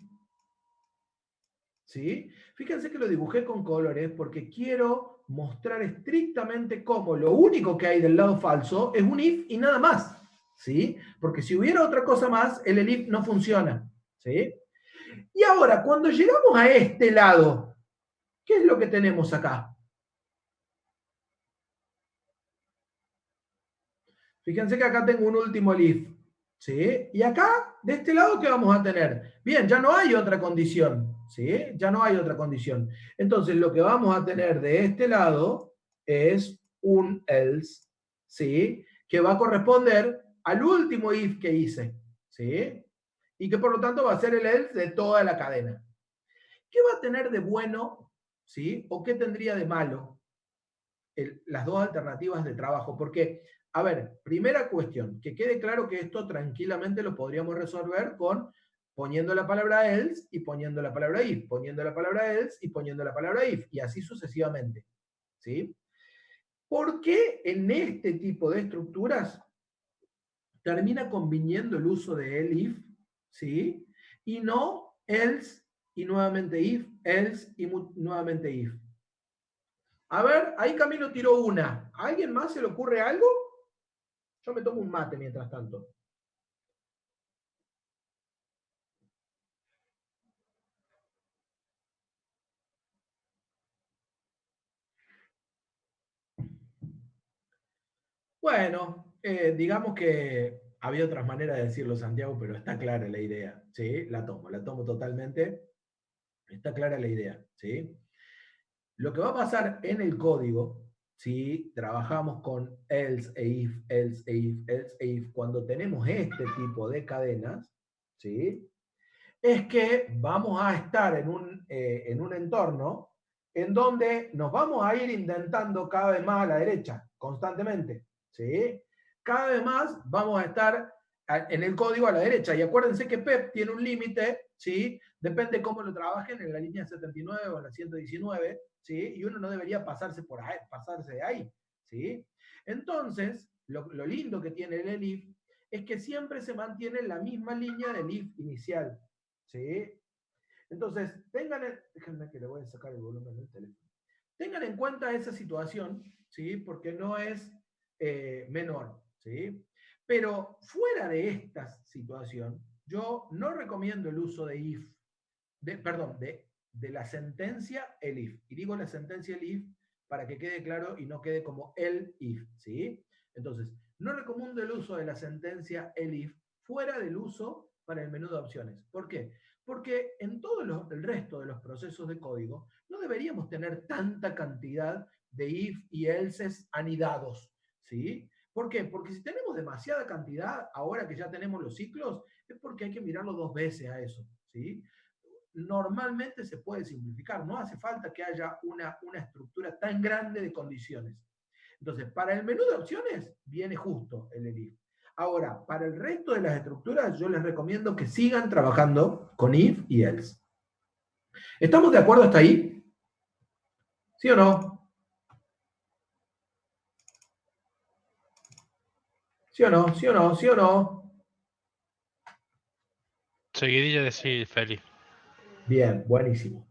A: ¿Sí? Fíjense que lo dibujé con colores porque quiero mostrar estrictamente cómo lo único que hay del lado falso es un if y nada más. ¿Sí? Porque si hubiera otra cosa más, el elif no funciona. ¿Sí? Y ahora, cuando llegamos a este lado, ¿qué es lo que tenemos acá? Fíjense que acá tengo un último elif. ¿Sí? Y acá, de este lado, ¿qué vamos a tener? Bien, ya no hay otra condición. ¿Sí? Ya no hay otra condición. Entonces, lo que vamos a tener de este lado es un else, ¿sí? Que va a corresponder al último if que hice, ¿sí? Y que por lo tanto va a ser el else de toda la cadena. ¿Qué va a tener de bueno, ¿sí? ¿O qué tendría de malo las dos alternativas de trabajo? Porque, a ver, primera cuestión, que quede claro que esto tranquilamente lo podríamos resolver con poniendo la palabra else y poniendo la palabra if, poniendo la palabra else y poniendo la palabra if, y así sucesivamente, ¿sí? ¿Por qué en este tipo de estructuras termina conviniendo el uso de el if, ¿sí? Y no else y nuevamente if, else y nuevamente if? A ver, ahí Camilo tiró una. ¿A alguien más se le ocurre algo? Yo me tomo un mate mientras tanto. Bueno, digamos que había otras maneras de decirlo, Santiago, pero está clara la idea, ¿sí? La tomo totalmente. Está clara la idea, ¿sí? Lo que va a pasar en el código, si trabajamos con else e if, else e if, else e if, cuando tenemos este tipo de cadenas, ¿sí? Es que vamos a estar en un entorno en donde nos vamos a ir indentando cada vez más a la derecha, constantemente, ¿sí? Cada vez más vamos a estar en el código a la derecha. Y acuérdense que PEP tiene un límite, ¿sí? Depende cómo lo trabajen, en la línea 79 o en la 119, ¿sí? Y uno no debería pasarse de ahí, ¿sí? Entonces, lo lindo que tiene el if es que siempre se mantiene en la misma línea del if inicial, ¿sí? Entonces, déjenme que le voy a sacar el volumen del teléfono. Tengan en cuenta esa situación, ¿sí? Porque no es menor, ¿sí? Pero fuera de esta situación, yo no recomiendo el uso de if, de la sentencia el if. Y digo la sentencia el if para que quede claro y no quede como el if, ¿sí? Entonces, no recomiendo el uso de la sentencia el if fuera del uso para el menú de opciones. ¿Por qué? Porque en todo el resto de los procesos de código no deberíamos tener tanta cantidad de if y elses anidados, ¿sí? ¿Por qué? Porque si tenemos demasiada cantidad, ahora que ya tenemos los ciclos, es porque hay que mirarlo dos veces a eso, ¿sí? Normalmente se puede simplificar, no hace falta que haya una estructura tan grande de condiciones. Entonces, para el menú de opciones, viene justo el if. Ahora, para el resto de las estructuras, yo les recomiendo que sigan trabajando con if y else. ¿Estamos de acuerdo hasta ahí? ¿Sí o no? ¿Sí o no? ¿Sí o no? ¿Sí o no?
B: Seguidilla de sí, Feli.
A: Bien, buenísimo.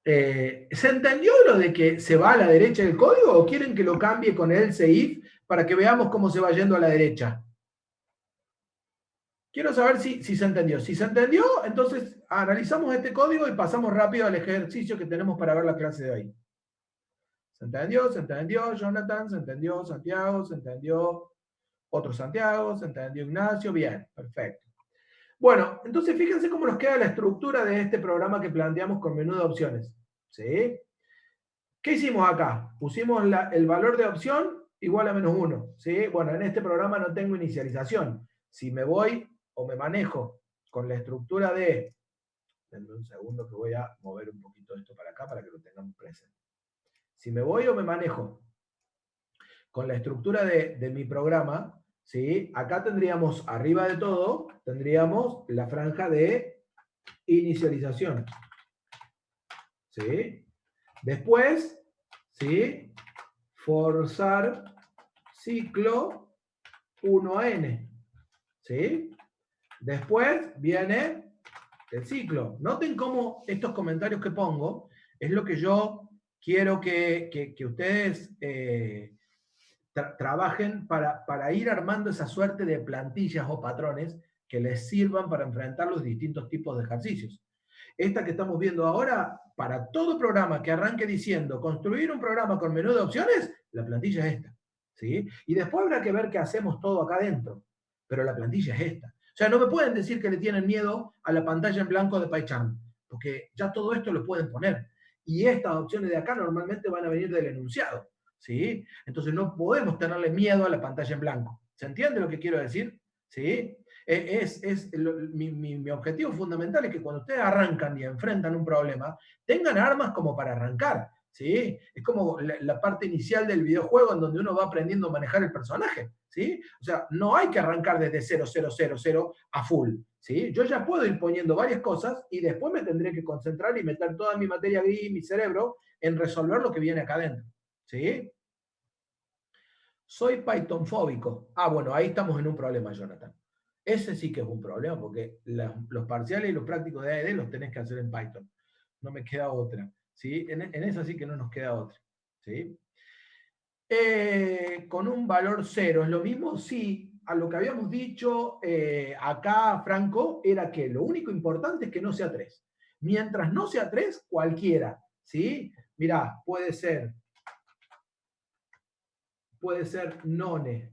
A: ¿Se entendió lo de que se va a la derecha del código o quieren que lo cambie con else if para que veamos cómo se va yendo a la derecha? Quiero saber si se entendió. Si se entendió, entonces analizamos este código y pasamos rápido al ejercicio que tenemos para ver la clase de hoy. ¿Se entendió? ¿Se entendió, Jonathan? ¿Se entendió, Santiago? ¿Se entendió otro Santiago? ¿Se entendió, Ignacio? Bien, perfecto. Bueno, entonces fíjense cómo nos queda la estructura de este programa que planteamos con menú de opciones. ¿Sí? ¿Qué hicimos acá? Pusimos el valor de opción igual a -1. ¿Sí? Bueno, en este programa no tengo inicialización. Si me voy o me manejo con la estructura de... Denme un segundo que voy a mover un poquito esto para acá para que lo tengamos presente. Si me voy o me manejo con la estructura de mi programa, ¿sí? Acá tendríamos, arriba de todo, tendríamos la franja de inicialización. ¿Sí? Después, ¿sí? Forzar ciclo 1n. ¿Sí? Después viene el ciclo. Noten cómo estos comentarios que pongo es lo que yo quiero que ustedes trabajen para ir armando esa suerte de plantillas o patrones que les sirvan para enfrentar los distintos tipos de ejercicios. Esta que estamos viendo ahora, para todo programa que arranque diciendo construir un programa con menú de opciones, la plantilla es esta. ¿Sí? Y después habrá que ver qué hacemos todo acá adentro. Pero la plantilla es esta. O sea, no me pueden decir que le tienen miedo a la pantalla en blanco de PyCharm, porque ya todo esto lo pueden poner. Y estas opciones de acá normalmente van a venir del enunciado. ¿Sí? Entonces no podemos tenerle miedo a la pantalla en blanco. ¿Se entiende lo que quiero decir? ¿Sí? Mi objetivo fundamental es que cuando ustedes arrancan y enfrentan un problema, tengan armas como para arrancar. ¿Sí? Es como la parte inicial del videojuego en donde uno va aprendiendo a manejar el personaje. ¿Sí? O sea, no hay que arrancar desde 0, a full. ¿Sí? Yo ya puedo ir poniendo varias cosas y después me tendré que concentrar y meter toda mi materia gris, mi cerebro, en resolver lo que viene acá adentro. ¿Sí? Soy Python fóbico. Bueno, ahí estamos en un problema, Jonathan. Ese sí que es un problema, porque los parciales y los prácticos de AED los tenés que hacer en Python. No me queda otra. ¿Sí? En esa sí que no nos queda otra. ¿Sí? Con un valor 0, ¿es lo mismo? Sí. A lo que habíamos dicho acá, Franco, era que lo único importante es que no sea 3. Mientras no sea 3, cualquiera. ¿Sí? Mirá, puede ser none,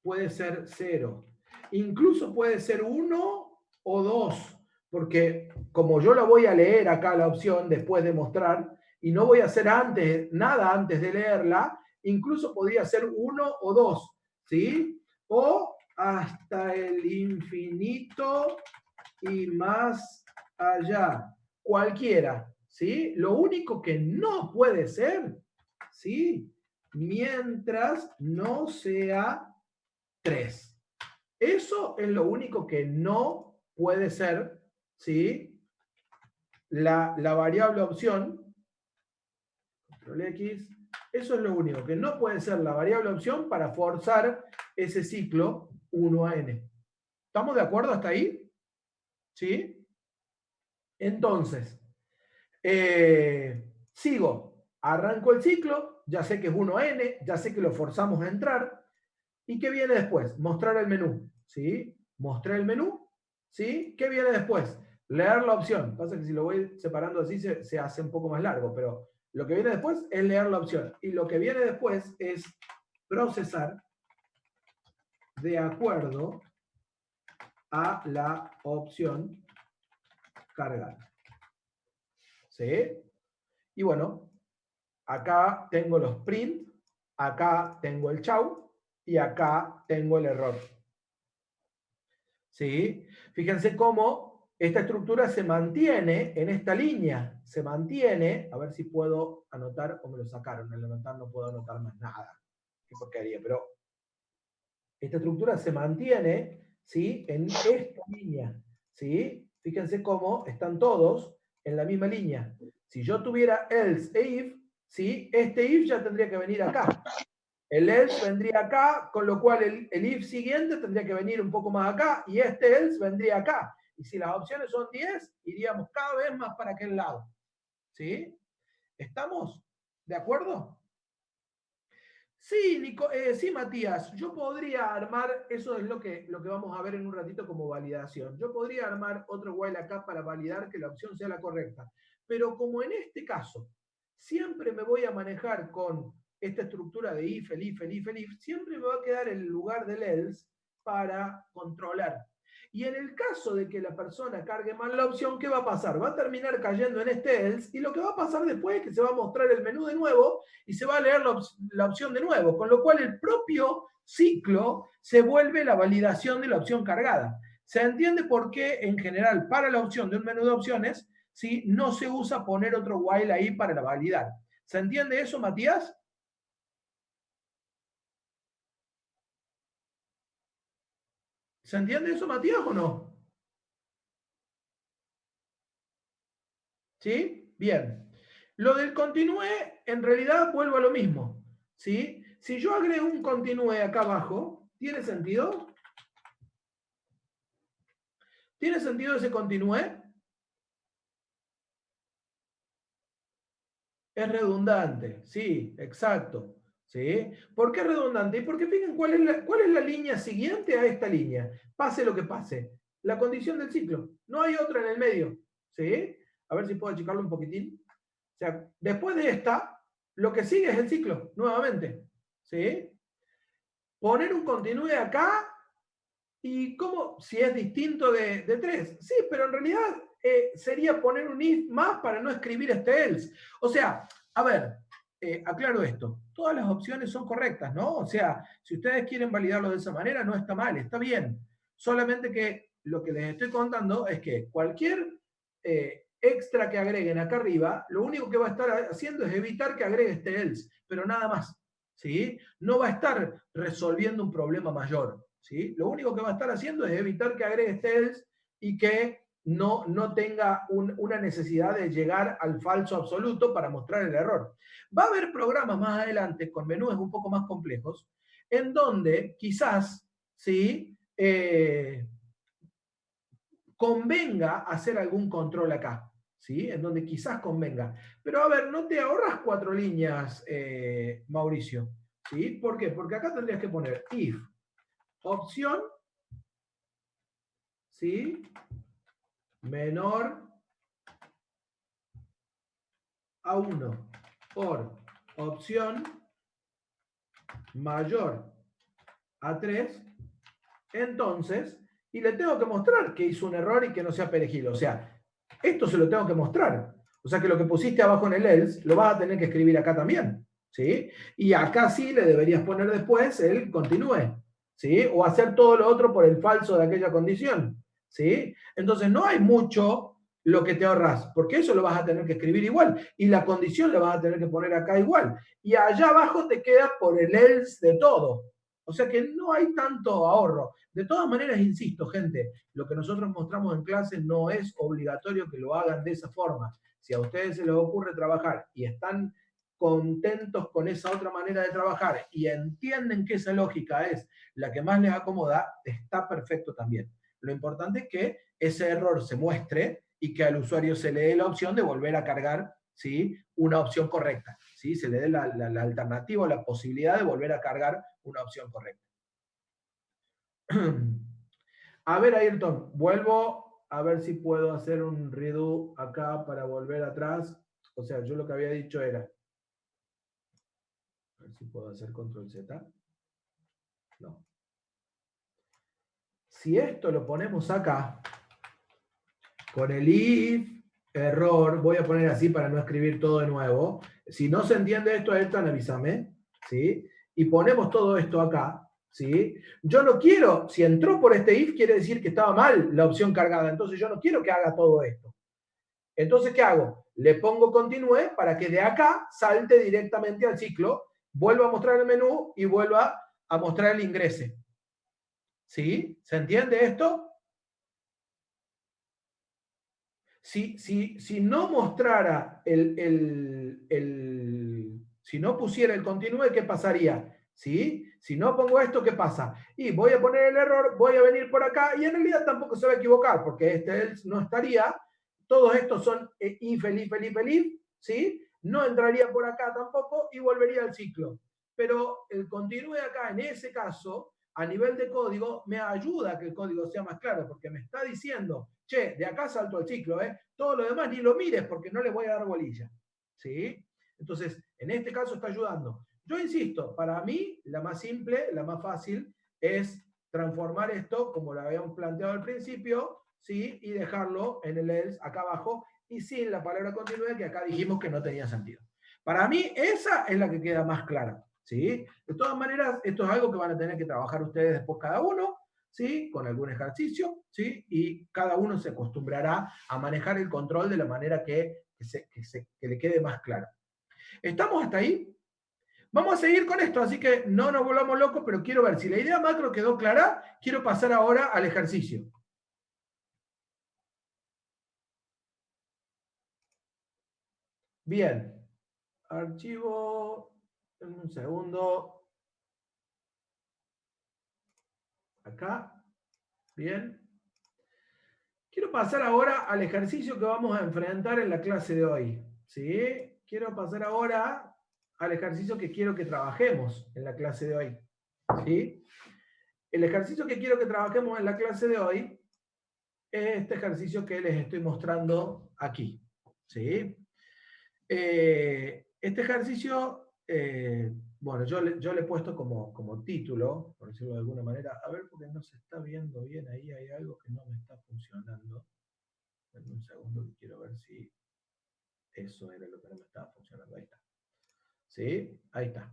A: puede ser 0, incluso puede ser 1 o 2, porque como yo la voy a leer acá la opción después de mostrar, y no voy a hacer nada antes de leerla, incluso podría ser 1 o 2, ¿sí? O hasta el infinito y más allá, cualquiera, ¿sí? Lo único que no puede ser, ¿sí? Mientras no sea 3. Eso es lo único que no puede ser, ¿sí? La variable opción, control X, eso es lo único que no puede ser la variable opción para forzar ese ciclo 1 a n. ¿Estamos de acuerdo hasta ahí? ¿Sí? Entonces, sigo, arranco el ciclo, ya sé que es 1 a n, ya sé que lo forzamos a entrar. ¿Y qué viene después? Mostrar el menú. ¿Sí? Mostré el menú. ¿Sí? ¿Qué viene después? Leer la opción. Pasa que si lo voy separando así se hace un poco más largo, pero lo que viene después es leer la opción. Y lo que viene después es procesar de acuerdo a la opción cargada. ¿Sí? Y bueno, acá tengo los print, acá tengo el chau y acá tengo el error. ¿Sí? Fíjense cómo esta estructura se mantiene en esta línea. Se mantiene, a ver si puedo anotar o me lo sacaron. En el anotar no puedo anotar más nada. Qué porquería, pero esta estructura se mantiene, ¿sí? En esta línea. ¿Sí? Fíjense cómo están todos en la misma línea. Si yo tuviera else e if, ¿sí? Este if ya tendría que venir acá. El else vendría acá, con lo cual el if siguiente tendría que venir un poco más acá, y este else vendría acá. Y si las opciones son 10, iríamos cada vez más para aquel lado. ¿Sí? ¿Estamos de acuerdo? Sí, sí, Matías, yo podría armar, eso es lo que vamos a ver en un ratito como validación. Yo podría armar otro while acá para validar que la opción sea la correcta. Pero como en este caso, siempre me voy a manejar con esta estructura de if, el if, siempre me va a quedar el lugar del else para controlar. Y en el caso de que la persona cargue mal la opción, ¿qué va a pasar? Va a terminar cayendo en este else, y lo que va a pasar después es que se va a mostrar el menú de nuevo y se va a leer la opción de nuevo, con lo cual el propio ciclo se vuelve la validación de la opción cargada. Se entiende por qué, en general, para la opción de un menú de opciones, ¿sí? No se usa poner otro while ahí para la validar. ¿Se entiende eso, Matías? ¿Se entiende eso, Matías, o no? ¿Sí? Bien. Lo del continúe, en realidad vuelvo a lo mismo. ¿Sí? Si yo agrego un continúe acá abajo, ¿tiene sentido? ¿Tiene sentido ese continúe? Es redundante, sí, exacto. ¿Sí? ¿Por qué es redundante? Porque fíjense cuál es la línea siguiente a esta línea. Pase lo que pase. La condición del ciclo. No hay otra en el medio. ¿Sí? A ver si puedo achicarlo un poquitín. O sea, después de esta, lo que sigue es el ciclo, nuevamente. ¿Sí? Poner un continúe acá, y cómo, si es distinto de 3. Sí, pero en realidad sería poner un if más para no escribir este else. O sea, a ver, aclaro esto, todas las opciones son correctas, ¿no? O sea, si ustedes quieren validarlo de esa manera, no está mal, está bien. Solamente que lo que les estoy contando es que cualquier extra que agreguen acá arriba, lo único que va a estar haciendo es evitar que agregue este else, pero nada más, ¿sí? No va a estar resolviendo un problema mayor, ¿sí? Lo único que va a estar haciendo es evitar que agregue este else y que no tenga una necesidad de llegar al falso absoluto para mostrar el error. Va a haber programas más adelante con menús un poco más complejos en donde quizás, ¿sí? Convenga hacer algún control acá, ¿sí? En donde quizás convenga. Pero a ver, no te ahorras 4 líneas, Mauricio, ¿sí? ¿Por qué? Porque acá tendrías que poner if opción, ¿sí? Menor a 1 por opción mayor a 3, entonces, y le tengo que mostrar que hizo un error y que no sea perejil. O sea, esto se lo tengo que mostrar. O sea que lo que pusiste abajo en el else lo vas a tener que escribir acá también, ¿sí? Y acá sí le deberías poner después el continúe, ¿sí? O hacer todo lo otro por el falso de aquella condición, ¿sí? Entonces no hay mucho lo que te ahorras, porque eso lo vas a tener que escribir igual, y la condición la vas a tener que poner acá igual. Y allá abajo te queda por el else de todo. O sea que no hay tanto ahorro. De todas maneras, insisto, gente, lo que nosotros mostramos en clase no es obligatorio que lo hagan de esa forma. Si a ustedes se les ocurre trabajar y están contentos con esa otra manera de trabajar y entienden que esa lógica es la que más les acomoda, está perfecto también. Lo importante es que ese error se muestre y que al usuario se le dé la opción de volver a cargar, ¿sí? Una opción correcta, ¿sí? Se le dé la alternativa o la posibilidad de volver a cargar una opción correcta. A ver, Ayrton, vuelvo a ver si puedo hacer un redo acá para volver atrás. O sea, yo lo que había dicho era, a ver si puedo hacer control Z. No. Si esto lo ponemos acá, con el if, error, voy a poner así para no escribir todo de nuevo. Si no se entiende esto, Ayrton, avísame, ¿sí? Y ponemos todo esto acá, ¿sí? Yo no quiero, si entró por este if, quiere decir que estaba mal la opción cargada, entonces yo no quiero que haga todo esto. Entonces, ¿qué hago? Le pongo continúe para que de acá salte directamente al ciclo, vuelva a mostrar el menú y vuelva a mostrar el ingrese. ¿Sí? ¿Se entiende esto? Si no mostrara si no pusiera el continúe, ¿qué pasaría? ¿Sí? Si no pongo esto, ¿qué pasa? Y voy a poner el error, voy a venir por acá, y en realidad tampoco se va a equivocar, porque este no estaría. Todos estos son infeliz, feliz, feliz, ¿sí? No entraría por acá tampoco y volvería al ciclo. Pero el continúe acá, en ese caso, a nivel de código, me ayuda a que el código sea más claro, porque me está diciendo, che, de acá salto al ciclo, todo lo demás ni lo mires porque no le voy a dar bolilla, ¿sí? Entonces, en este caso está ayudando. Yo insisto, para mí, la más simple, la más fácil, es transformar esto, como lo habíamos planteado al principio, ¿sí? Y dejarlo en el else acá abajo, y sin la palabra continúe, que acá dijimos que no tenía sentido. Para mí, esa es la que queda más clara, ¿sí? De todas maneras, esto es algo que van a tener que trabajar ustedes después cada uno, ¿sí? Con algún ejercicio, ¿sí? Y cada uno se acostumbrará a manejar el control de la manera que le quede más claro. ¿Estamos hasta ahí? Vamos a seguir con esto, así que no nos volvamos locos, pero quiero ver si la idea macro quedó clara. Quiero pasar ahora al ejercicio. Bien. Archivo, un segundo. Acá. Bien. Quiero pasar ahora al ejercicio que vamos a enfrentar en la clase de hoy. ¿Sí? Quiero pasar ahora al ejercicio que quiero que trabajemos en la clase de hoy. ¿Sí? El ejercicio que quiero que trabajemos en la clase de hoy es este ejercicio que les estoy mostrando aquí. ¿Sí? Este ejercicio, bueno, yo le he puesto como título, por decirlo de alguna manera, a ver, porque no se está viendo bien ahí, hay algo que no me está funcionando. En un segundo que quiero ver si eso era lo que no me estaba funcionando. Ahí está. ¿Sí? Ahí está.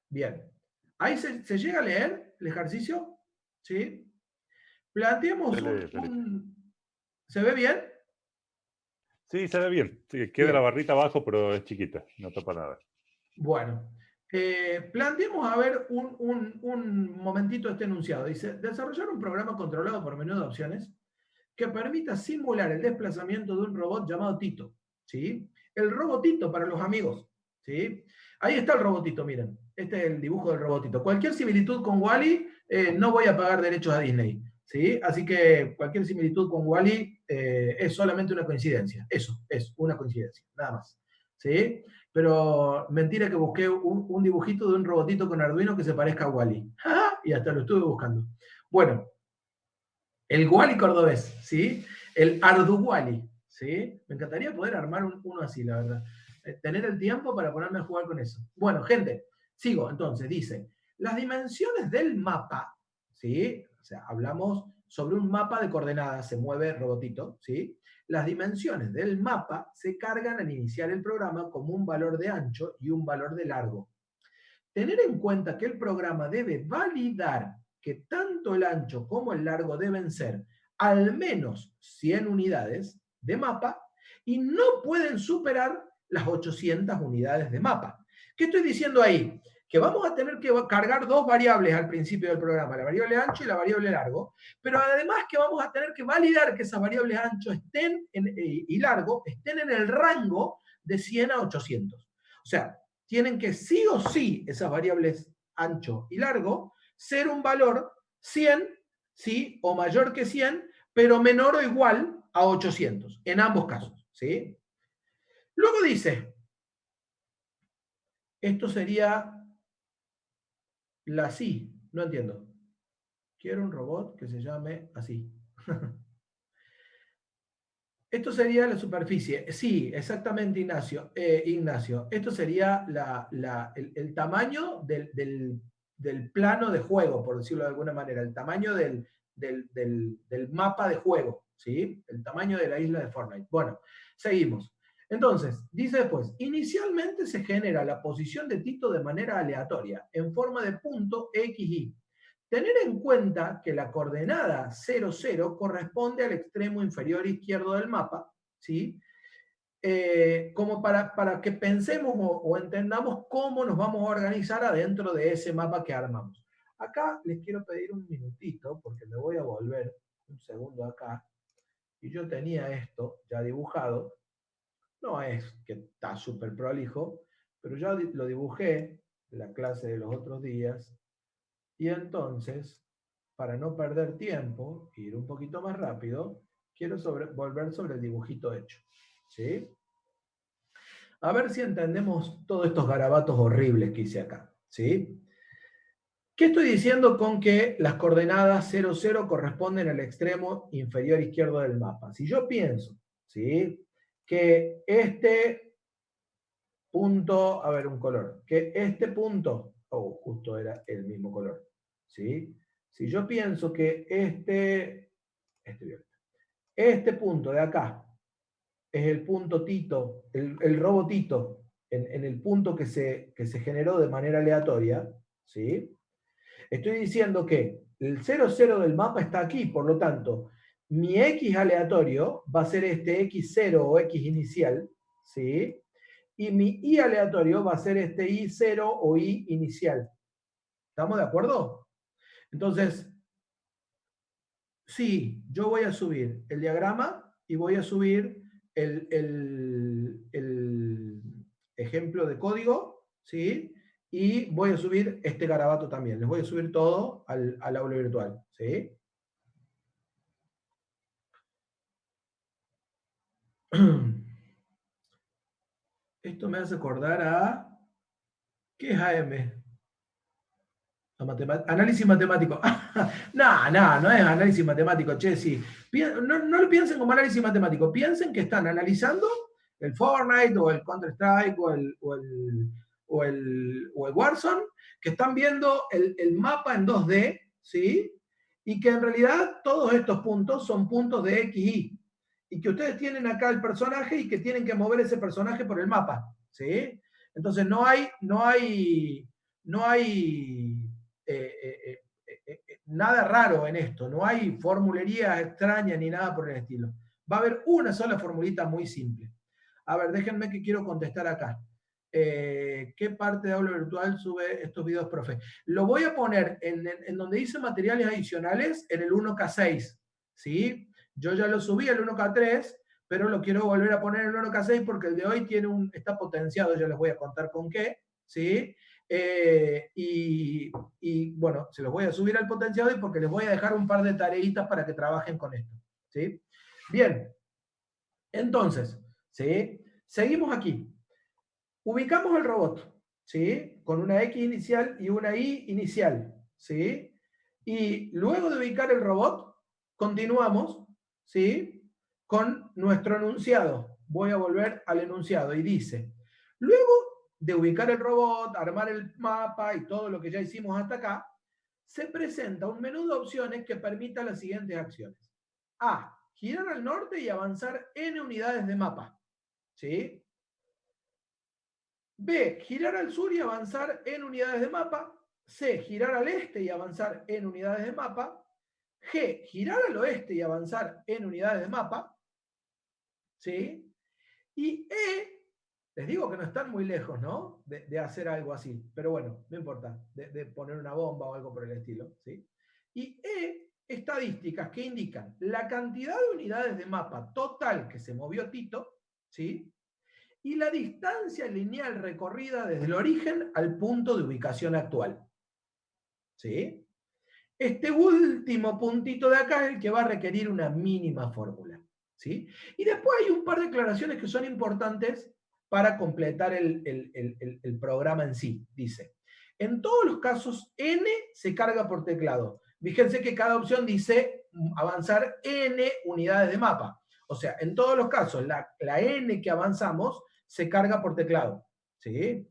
A: Bien. ¿Ahí se llega a leer el ejercicio? ¿Sí? Planteemos
C: Se lee, Felipe.
A: ¿Se ve bien?
C: Sí, se ve bien. Sí, queda la
A: Bien.
C: barrita abajo, pero es chiquita, no tapa nada.
A: Bueno. Planteemos a ver un momentito este enunciado. Dice, desarrollar un programa controlado por menú de opciones que permita simular el desplazamiento de un robot llamado Tito. ¿Sí? El robotito para los amigos. ¿Sí? Ahí está el robotito, miren. Este es el dibujo del robotito. Cualquier similitud con Wall-E, no voy a pagar derechos a Disney. ¿Sí? Así que cualquier similitud con Wall-E es solamente una coincidencia. Eso, es una coincidencia, nada más. ¿Sí? Pero mentira que busqué un dibujito de un robotito con Arduino que se parezca a Wall-E. Y hasta lo estuve buscando. Bueno, el Wall-E cordobés, ¿sí? El Arduwall-E, ¿sí? Me encantaría poder armar uno así, la verdad. Tener el tiempo para ponerme a jugar con eso. Bueno, gente, sigo. Entonces, dice, las dimensiones del mapa, ¿sí? O sea, hablamos sobre un mapa de coordenadas, se mueve robotito, ¿sí? Las dimensiones del mapa se cargan al iniciar el programa como un valor de ancho y un valor de largo. Tener en cuenta que el programa debe validar que tanto el ancho como el largo deben ser al menos 100 unidades de mapa y no pueden superar las 800 unidades de mapa. ¿Qué estoy diciendo ahí? Que vamos a tener que cargar dos variables al principio del programa, la variable ancho y la variable largo, pero además que vamos a tener que validar que esas variables ancho y largo estén en el rango de 100 a 800. O sea, tienen que sí o sí esas variables ancho y largo ser un valor 100, ¿sí? O mayor que 100, pero menor o igual a 800, en ambos casos, ¿sí? Luego dice, esto sería la sí, no entiendo. Quiero un robot que se llame así. Esto sería la superficie. Sí, exactamente, Ignacio. Esto sería el tamaño del plano de juego, por decirlo de alguna manera, el tamaño del mapa de juego, ¿sí? El tamaño de la isla de Fortnite. Bueno, seguimos. Entonces, dice después, inicialmente se genera la posición de Tito de manera aleatoria, en forma de punto XY. Tener en cuenta que la coordenada 0, 0 corresponde al extremo inferior izquierdo del mapa, ¿sí? Como para que pensemos o entendamos cómo nos vamos a organizar adentro de ese mapa que armamos. Acá les quiero pedir un minutito, porque me voy a volver un segundo acá, y yo tenía esto ya dibujado. No es que está súper prolijo, pero ya lo dibujé en la clase de los otros días, y entonces, para no perder tiempo, ir un poquito más rápido, quiero volver sobre el dibujito hecho. ¿Sí? A ver si entendemos todos estos garabatos horribles que hice acá. ¿Sí? ¿Qué estoy diciendo con que las coordenadas 0, 0 corresponden al extremo inferior izquierdo del mapa? Si yo pienso, ¿sí?, que este punto, a ver, un color, que este punto, justo era el mismo color, ¿sí? Si yo pienso que este punto de acá es el punto Tito, el robotito, en el punto que se generó de manera aleatoria, ¿sí? Estoy diciendo que el 0, 0 del mapa está aquí, por lo tanto, mi X aleatorio va a ser este X0 o X inicial, ¿sí? Y mi Y aleatorio va a ser este Y0 o Y inicial. ¿Estamos de acuerdo? Entonces, sí, yo voy a subir el diagrama y voy a subir el ejemplo de código, ¿sí? Y voy a subir este garabato también. Les voy a subir todo al aula virtual, ¿sí? Esto me hace acordar a... ¿Qué es AM? Análisis matemático. No es análisis matemático, che, sí. No lo piensen como análisis matemático, piensen que están analizando el Fortnite o el Counter-Strike o el Warzone, que están viendo el mapa en 2D, ¿sí? Y que en realidad todos estos puntos son puntos de X, Y. Y que ustedes tienen acá el personaje y que tienen que mover ese personaje por el mapa, ¿sí? Entonces no hay nada raro en esto, no hay formulerías extrañas ni nada por el estilo. Va a haber una sola formulita muy simple. A ver, déjenme que quiero contestar acá. ¿Qué parte de aula virtual sube estos videos, profe? Lo voy a poner en donde dice materiales adicionales, en el 1K6, ¿sí? Yo ya lo subí al 1K3, pero lo quiero volver a poner en el 1K6 porque el de hoy está potenciado, ya les voy a contar con qué, ¿sí? Y bueno, se los voy a subir al potenciado y porque les voy a dejar un par de tareitas para que trabajen con esto, ¿sí? Bien, entonces, ¿sí? Seguimos aquí. Ubicamos el robot, ¿sí? Con una X inicial y una Y inicial, ¿sí? Y luego de ubicar el robot, continuamos, ¿sí? Con nuestro enunciado. Voy a volver al enunciado y dice, luego de ubicar el robot, armar el mapa y todo lo que ya hicimos hasta acá, se presenta un menú de opciones que permita las siguientes acciones. A, girar al norte y avanzar N unidades de mapa, ¿sí? B, girar al sur y avanzar en unidades de mapa. C, girar al este y avanzar en unidades de mapa. G, girar al oeste y avanzar en unidades de mapa. ¿Sí? Y E, les digo que no están muy lejos, ¿no? De hacer algo así. Pero bueno, no importa, de poner una bomba o algo por el estilo. ¿Sí? Y E, estadísticas que indican la cantidad de unidades de mapa total que se movió Tito, ¿sí? Y la distancia lineal recorrida desde el origen al punto de ubicación actual. ¿Sí? Este último puntito de acá es el que va a requerir una mínima fórmula. ¿Sí? Y después hay un par de declaraciones que son importantes para completar el programa en sí. Dice, en todos los casos, N se carga por teclado. Fíjense que cada opción dice avanzar N unidades de mapa. O sea, en todos los casos, la N que avanzamos se carga por teclado. ¿Sí?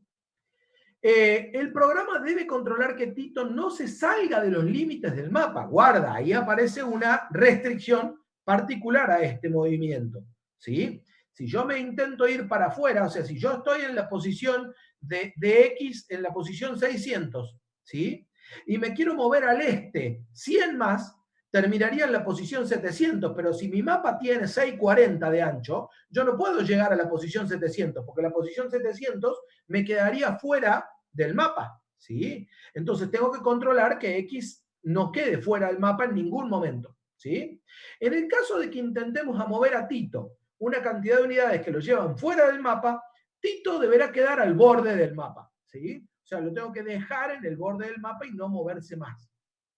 A: El programa debe controlar que Tito no se salga de los límites del mapa. Guarda, ahí aparece una restricción particular a este movimiento. ¿Sí? Si yo me intento ir para afuera, o sea, si yo estoy en la posición de X, en la posición 600, ¿sí? Y me quiero mover al este 100 más, terminaría en la posición 700, pero si mi mapa tiene 640 de ancho, yo no puedo llegar a la posición 700, porque la posición 700 me quedaría fuera del mapa, ¿sí? Entonces tengo que controlar que X no quede fuera del mapa en ningún momento, ¿sí? En el caso de que intentemos a mover a Tito una cantidad de unidades que lo llevan fuera del mapa, Tito deberá quedar al borde del mapa, ¿sí? O sea, lo tengo que dejar en el borde del mapa y no moverse más,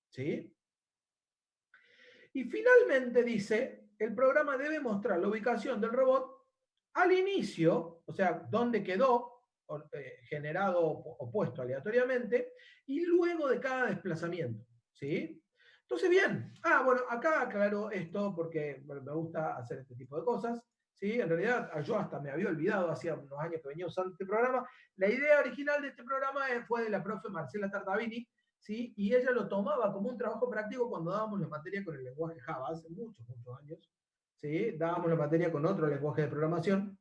A: ¿sí? Y finalmente dice, el programa debe mostrar la ubicación del robot al inicio, o sea, dónde quedó generado o puesto aleatoriamente, y luego de cada desplazamiento, ¿sí? Entonces, bien, bueno, acá aclaro esto porque me gusta hacer este tipo de cosas, ¿sí? En realidad, yo hasta me había olvidado, hacía unos años que venía usando este programa. La idea original de este programa fue de la profe Marcela Tartavini, ¿sí? Y ella lo tomaba como un trabajo práctico cuando dábamos la materia con el lenguaje Java, hace muchos, muchos años, ¿sí? Dábamos la materia con otro lenguaje de programación,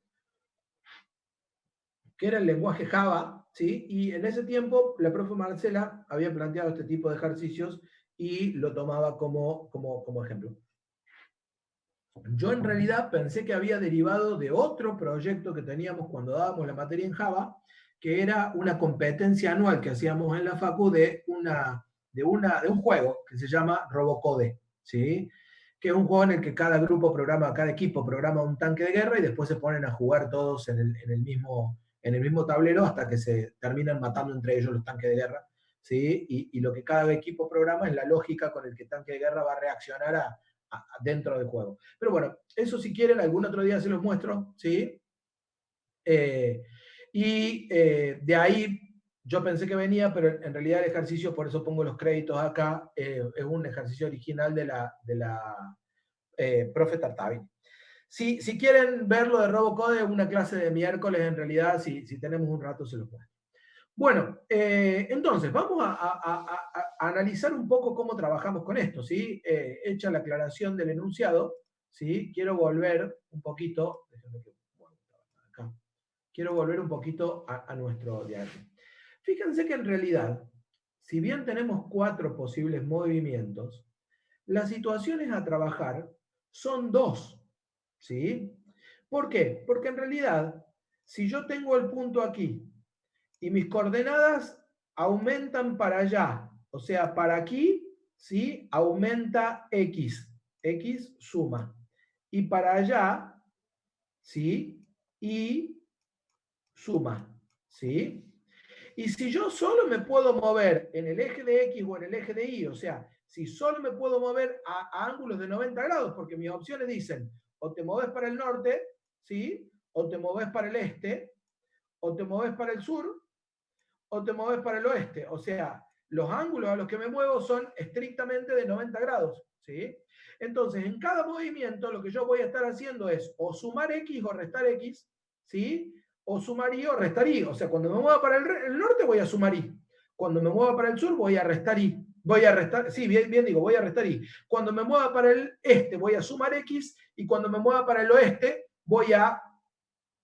A: que era el lenguaje Java, ¿sí? Y en ese tiempo la profe Marcela había planteado este tipo de ejercicios y lo tomaba como ejemplo. Yo en realidad pensé que había derivado de otro proyecto que teníamos cuando dábamos la materia en Java, que era una competencia anual que hacíamos en la Facu de un juego que se llama Robocode, ¿sí? Que es un juego en el que cada equipo programa un tanque de guerra y después se ponen a jugar todos en el mismo tablero hasta que se terminan matando entre ellos los tanques de guerra, ¿sí? Y lo que cada equipo programa es la lógica con el que el tanque de guerra va a reaccionar dentro del juego. Pero bueno, eso si quieren, algún otro día se los muestro, ¿sí? De ahí yo pensé que venía, pero en realidad el ejercicio, por eso pongo los créditos acá, es un ejercicio original de la profe Tartavini. Si quieren verlo de Robocode, una clase de miércoles, en realidad, si tenemos un rato, se los muestro. Bueno, entonces, vamos a analizar un poco cómo trabajamos con esto, ¿sí? Hecha la aclaración del enunciado, ¿sí? Quiero volver un poquito, déjenme que acá. quiero volver un poquito a nuestro diagrama. Fíjense que en realidad, si bien tenemos 4 posibles movimientos, las situaciones a trabajar son 2, ¿sí? ¿Por qué? Porque en realidad, si yo tengo el punto aquí y mis coordenadas aumentan para allá, o sea, para aquí, ¿sí? Aumenta X, X suma. Y para allá, ¿sí? Y suma, ¿sí? Y si yo solo me puedo mover en el eje de X o en el eje de Y, o sea, si solo me puedo mover a ángulos de 90 grados, porque mis opciones dicen, o te moves para el norte, ¿sí? O te moves para el este, o te moves para el sur, o te mueves para el oeste. O sea, los ángulos a los que me muevo son estrictamente de 90 grados. ¿Sí? Entonces, en cada movimiento lo que yo voy a estar haciendo es o sumar X o restar X, ¿sí? O sumar Y o restar Y. O sea, cuando me mueva para el norte voy a sumar Y. Cuando me mueva para el sur voy a restar Y. Voy a restar, sí, bien digo, voy a restar Y. Cuando me mueva para el este voy a sumar X y cuando me mueva para el oeste voy a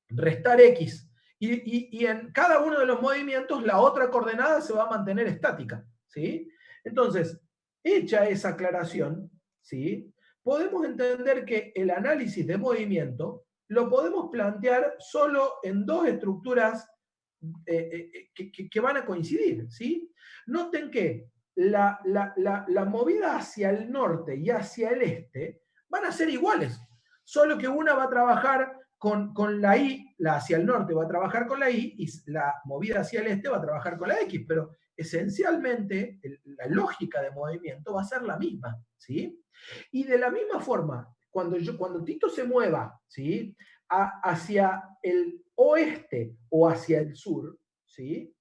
A: restar X. Y en cada uno de los movimientos la otra coordenada se va a mantener estática, ¿sí? Entonces, hecha esa aclaración, ¿sí? Podemos entender que el análisis de movimiento lo podemos plantear solo en 2 estructuras que van a coincidir, ¿sí? Noten que la movida hacia el norte y hacia el este van a ser iguales, solo que una va a trabajar con la Y, la hacia el norte va a trabajar con la Y y la movida hacia el este va a trabajar con la X, pero esencialmente la lógica de movimiento va a ser la misma, ¿sí? Y de la misma forma, cuando Tito se mueva, ¿sí? Hacia el oeste o hacia el sur, ¿sí?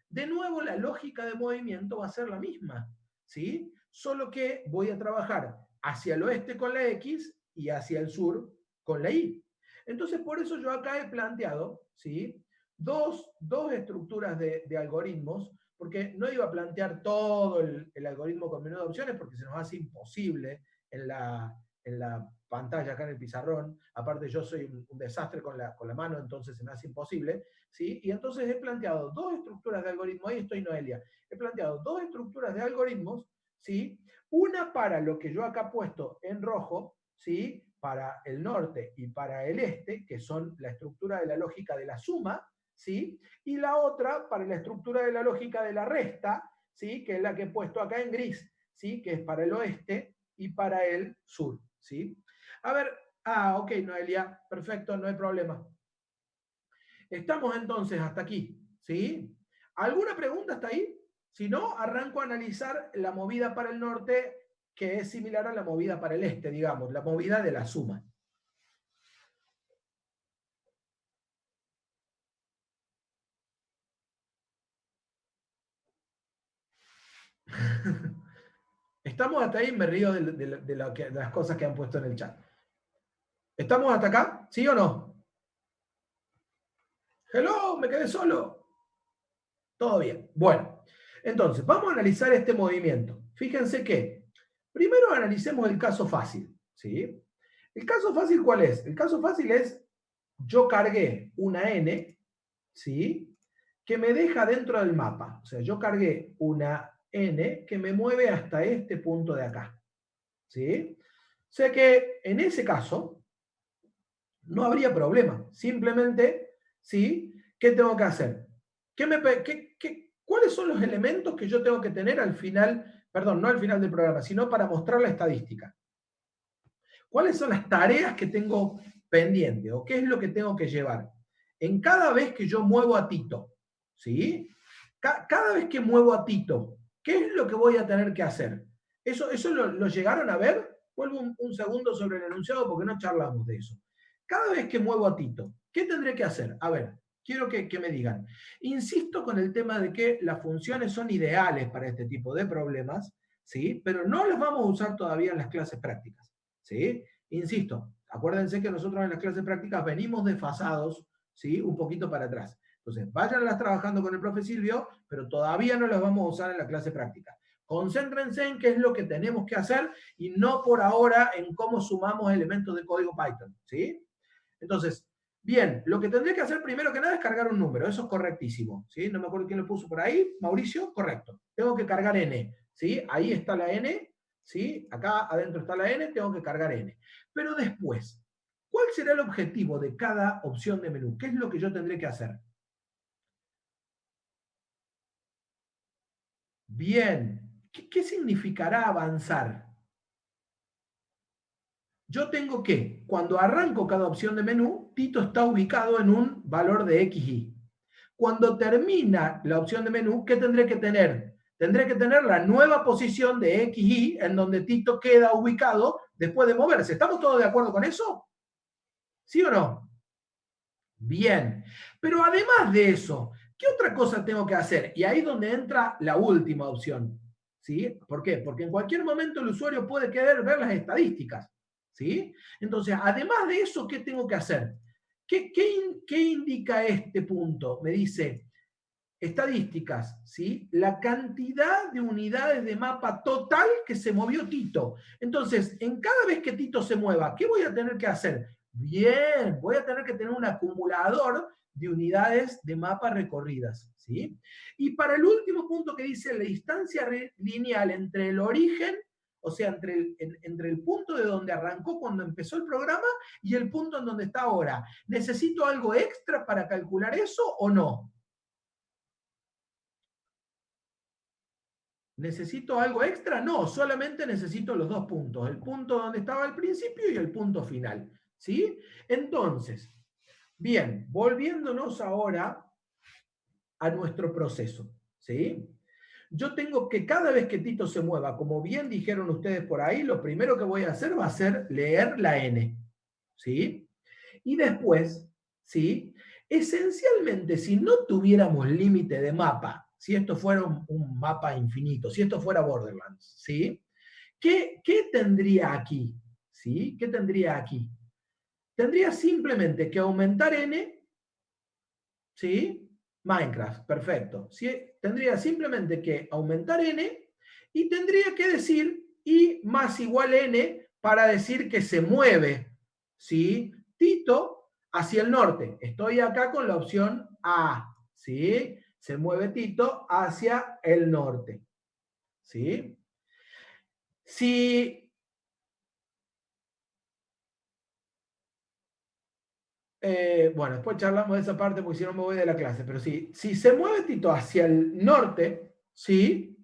A: De nuevo la lógica de movimiento va a ser la misma, ¿sí? Solo que voy a trabajar hacia el oeste con la X y hacia el sur con la Y. Entonces, por eso yo acá he planteado, ¿sí? Dos estructuras de algoritmos, porque no iba a plantear todo el algoritmo con menú de opciones, porque se nos hace imposible en la pantalla acá en el pizarrón. Aparte, yo soy un desastre con la mano, entonces se me hace imposible, ¿sí? Y entonces he planteado 2 estructuras de algoritmos, ahí estoy, Noelia, he planteado 2 estructuras de algoritmos, ¿sí? Una para lo que yo acá he puesto en rojo, ¿sí? Para el norte y para el este, que son la estructura de la lógica de la suma, ¿sí? Y la otra para la estructura de la lógica de la resta, ¿sí? Que es la que he puesto acá en gris, ¿sí? Que es para el oeste y para el sur, ¿sí? A ver, ok, Noelia, perfecto, no hay problema. Estamos entonces hasta aquí, ¿sí? ¿Alguna pregunta hasta ahí? Si no, arranco a analizar la movida para el norte, que es similar a la movida para el este, digamos, la movida de la suma. Estamos hasta ahí, me río de las cosas que han puesto en el chat. ¿Estamos hasta acá? ¿Sí o no? Hello, me quedé solo. Todo bien. Bueno, entonces, vamos a analizar este movimiento. Fíjense que, primero analicemos el caso fácil, ¿sí? ¿El caso fácil cuál es? El caso fácil es, yo cargué una N, ¿sí? Que me deja dentro del mapa. O sea, yo cargué una N que me mueve hasta este punto de acá, ¿sí? O sea que, en ese caso, no habría problema. Simplemente, ¿sí? ¿Qué tengo que hacer? ¿Cuáles son los elementos que yo tengo que tener al final, perdón, no al final del programa, sino para mostrar la estadística? ¿Cuáles son las tareas que tengo pendiente o qué es lo que tengo que llevar? En cada vez que yo muevo a Tito, ¿sí? Cada vez que muevo a Tito, ¿qué es lo que voy a tener que hacer? ¿Eso lo llegaron a ver? Vuelvo un segundo sobre el enunciado porque no charlamos de eso. Cada vez que muevo a Tito, ¿qué tendré que hacer? A ver, quiero que me digan. Insisto con el tema de que las funciones son ideales para este tipo de problemas, ¿sí? Pero no las vamos a usar todavía en las clases prácticas, ¿sí? Insisto, acuérdense que nosotros en las clases prácticas venimos desfasados, ¿sí? Un poquito para atrás. Entonces, váyanlas trabajando con el profe Silvio, pero todavía no las vamos a usar en la clase práctica. Concéntrense en qué es lo que tenemos que hacer y no por ahora en cómo sumamos elementos de código Python, ¿sí? Entonces, Bien, lo que tendría que hacer primero que nada es cargar un número, eso es correctísimo, ¿sí? No me acuerdo quién lo puso por ahí, Mauricio, correcto. Tengo que cargar n, ¿sí? Ahí está la n, ¿sí? Acá adentro está la n, tengo que cargar n. Pero después, ¿cuál será el objetivo de cada opción de menú? ¿Qué es lo que yo tendré que hacer? Bien, ¿qué significará avanzar? Yo tengo que, cuando arranco cada opción de menú, Tito está ubicado en un valor de XY. Cuando termina la opción de menú, ¿qué tendré que tener? Tendré que tener la nueva posición de XY en donde Tito queda ubicado después de moverse. ¿Estamos todos de acuerdo con eso? ¿Sí o no? Bien. Pero además de eso, ¿qué otra cosa tengo que hacer? Y ahí es donde entra la última opción. ¿Sí? ¿Por qué? Porque en cualquier momento el usuario puede querer ver las estadísticas. ¿Sí? Entonces, además de eso, ¿qué tengo que hacer? ¿Qué indica este punto? Me dice, estadísticas, ¿sí? La cantidad de unidades de mapa total que se movió Tito. Entonces, en cada vez que Tito se mueva, ¿qué voy a tener que hacer? Bien, voy a tener que tener un acumulador de unidades de mapa recorridas, ¿sí? Y para el último punto que dice la distancia lineal entre el origen, o sea, entre el punto de donde arrancó cuando empezó el programa y el punto en donde está ahora. ¿Necesito algo extra para calcular eso o no? ¿Necesito algo extra? No, solamente necesito los dos puntos, el punto donde estaba al principio y el punto final. ¿Sí? Entonces, bien, volviéndonos ahora a nuestro proceso. ¿Sí? Yo tengo que cada vez que Tito se mueva, como bien dijeron ustedes por ahí, lo primero que voy a hacer va a ser leer la N. ¿Sí? Y después, ¿sí? Esencialmente, si no tuviéramos límite de mapa, si esto fuera un mapa infinito, si esto fuera Borderlands, ¿sí? ¿Qué tendría aquí? ¿Sí? ¿Qué tendría aquí? Tendría simplemente que aumentar n, ¿sí? Minecraft, perfecto. ¿Sí? Tendría simplemente que aumentar n y tendría que decir i más igual n para decir que se mueve, ¿sí? Tito hacia el norte. Estoy acá con la opción A, ¿sí? Se mueve Tito hacia el norte, ¿sí? Si, bueno, después charlamos de esa parte porque si no me voy de la clase, pero sí, si se mueve Tito hacia el norte, ¿sí?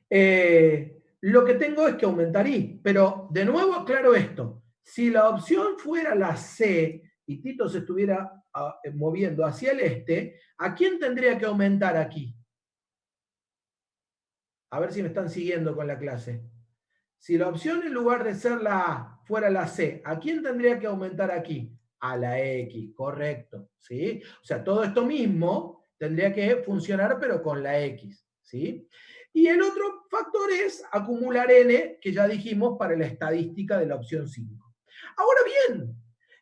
A: Lo que tengo es que aumentar i, pero de nuevo aclaro esto, si la opción fuera la C y Tito se estuviera moviendo hacia el este, ¿a quién tendría que aumentar aquí? A ver si me están siguiendo con la clase. Si la opción en lugar de ser la A fuera la C, ¿a quién tendría que aumentar aquí? A la X, correcto, ¿sí? O sea, todo esto mismo tendría que funcionar, pero con la X, ¿sí? Y el otro factor es acumular N, que ya dijimos para la estadística de la opción 5. Ahora bien,